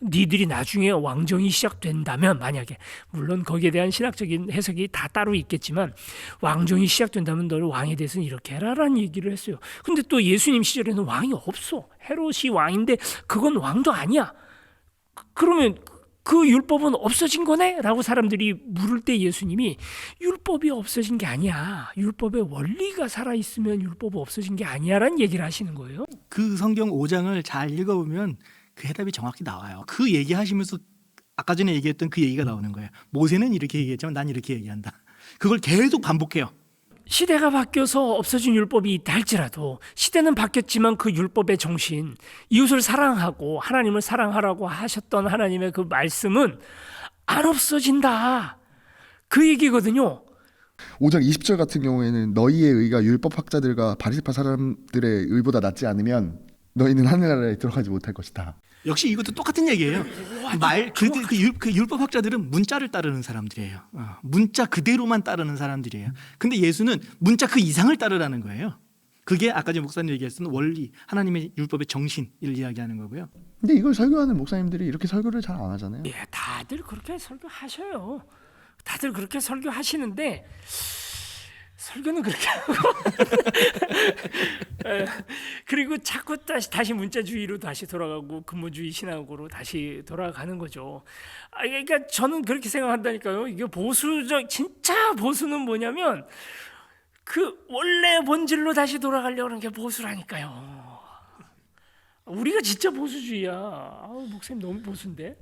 S3: 니들이 나중에 왕정이 시작된다면 만약에 물론 거기에 대한 신학적인 해석이 다 따로 있겠지만 왕정이 시작된다면 너를 왕에 대해서는 이렇게 해라라는 얘기를 했어요. 근데 또 예수님 시절에는 왕이 없어. 헤롯이 왕인데 그건 왕도 아니야. 그러면 그 율법은 없어진 거네? 라고 사람들이 물을 때 예수님이 율법이 없어진 게 아니야. 율법의 원리가 살아있으면 율법이 없어진 게 아니야 라는 얘기를 하시는 거예요.
S2: 그 성경 5장을 잘 읽어보면 그 해답이 정확히 나와요. 그 얘기하시면서 아까 전에 얘기했던 그 얘기가 나오는 거예요. 모세는 이렇게 얘기했지만 난 이렇게 얘기한다. 그걸 계속 반복해요.
S3: 시대가 바뀌어서 없어진 율법이 있다 할지라도 시대는 바뀌었지만 그 율법의 정신, 이웃을 사랑하고 하나님을 사랑하라고 하셨던 하나님의 그 말씀은 안 없어진다. 그 얘기거든요.
S1: 5장 20절 같은 경우에는 너희의 의가 율법학자들과 바리새파 사람들의 의보다 낫지 않으면 너희는 하늘나라에 들어가지 못할 것이다.
S2: 역시 이것도 똑같은 얘기예요. 그 율법학자들은 문자를 따르는 사람들이에요. 문자 그대로만 따르는 사람들이에요. 근데 예수는 문자 그 이상을 따르라는 거예요. 그게 아까 전 목사님 얘기했던 원리, 하나님의 율법의 정신을 이야기하는 거고요.
S1: 근데 이걸 설교하는 목사님들이 이렇게 설교를 잘 안 하잖아요.
S3: 예, 다들 그렇게 설교하셔요. 다들 그렇게 설교하시는데 설교는 그렇게 하고 그리고 자꾸 다시 문자주의로 다시 돌아가고 근본주의 신학으로 다시 돌아가는 거죠. 그러니까 저는 그렇게 생각한다니까요. 이게 보수적 진짜 보수는 뭐냐면 그 원래 본질로 다시 돌아가려고 하는 게 보수라니까요. 우리가 진짜 보수주의야. 목사님 너무 보수인데.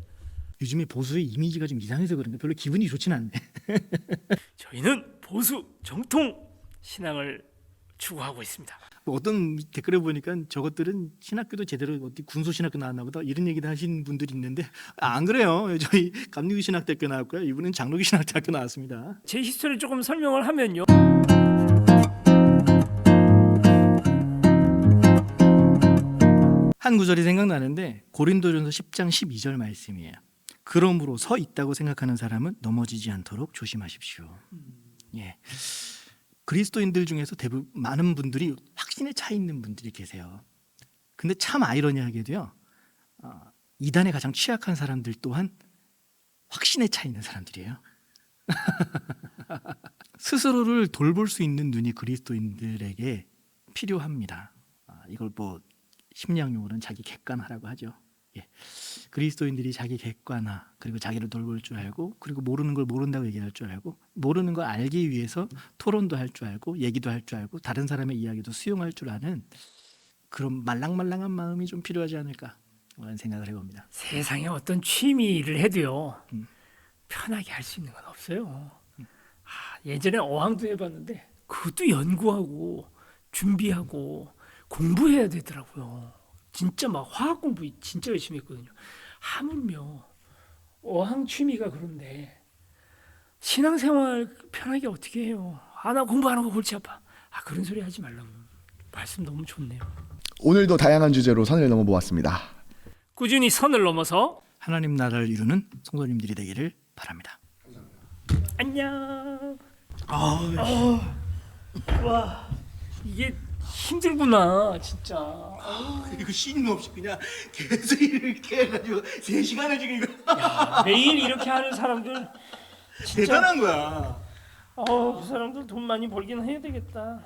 S2: 요즘에 보수의 이미지가 좀 이상해서 그런데 별로 기분이 좋지는 않네.
S3: 저희는 보수 정통 신앙을 추구하고 있습니다.
S2: 어떤 댓글에 보니까 저것들은 신학교도 제대로 어디 군소신학교 나왔나 보다 이런 얘기도 하시는 분들이 있는데 안 그래요. 저희 감리교 신학대학교 나왔고요. 이분은 장로교 신학대학교 나왔습니다.
S3: 제 히스토리를 조금 설명을 하면요.
S2: 한 구절이 생각나는데 고린도전서 10장 12절 말씀이에요. 그러므로 서 있다고 생각하는 사람은 넘어지지 않도록 조심하십시오. 예. 그리스도인들 중에서 대부분 많은 분들이 확신에 차 있는 분들이 계세요. 근데 참 아이러니하게도요. 이단에 가장 취약한 사람들 또한 확신에 차 있는 사람들이에요. 스스로를 돌볼 수 있는 눈이 그리스도인들에게 필요합니다. 이걸 뭐 심리학 용어로는 자기 객관화라고 하죠. 예. 그리스도인들이 자기 객관화 그리고 자기를 돌볼 줄 알고 그리고 모르는 걸 모른다고 얘기할 줄 알고 모르는 걸 알기 위해서 토론도 할 줄 알고 얘기도 할 줄 알고 다른 사람의 이야기도 수용할 줄 아는 그런 말랑말랑한 마음이 좀 필요하지 않을까 하는 생각을 해봅니다.
S3: 세상에 어떤 취미를 해도요 편하게 할 수 있는 건 없어요. 예전에 어항도 해봤는데 그것도 연구하고 준비하고 공부해야 되더라고요. 진짜 막 화학 공부 진짜 열심히 했거든요. 하물며 어항 취미가 그런데 신앙생활 편하게 어떻게 해요? 나 공부 안 하고 골치 아파. 그런 소리 하지 말라고. 말씀 너무 좋네요.
S1: 오늘도 다양한 주제로 선을 넘어보았습니다.
S3: 꾸준히 선을 넘어서
S2: 하나님 나라를 이루는 성도님들이 되기를 바랍니다.
S3: 안녕. 와 이게 힘들구나 진짜.
S2: 그리고 쉼 없이 그냥 계속 이렇게 해가지고 3시간을 지금 이거
S3: 야, 매일 이렇게 하는 사람들 진짜
S2: 대단한 거야.
S3: 그 사람들 돈 많이 벌긴 해야 되겠다.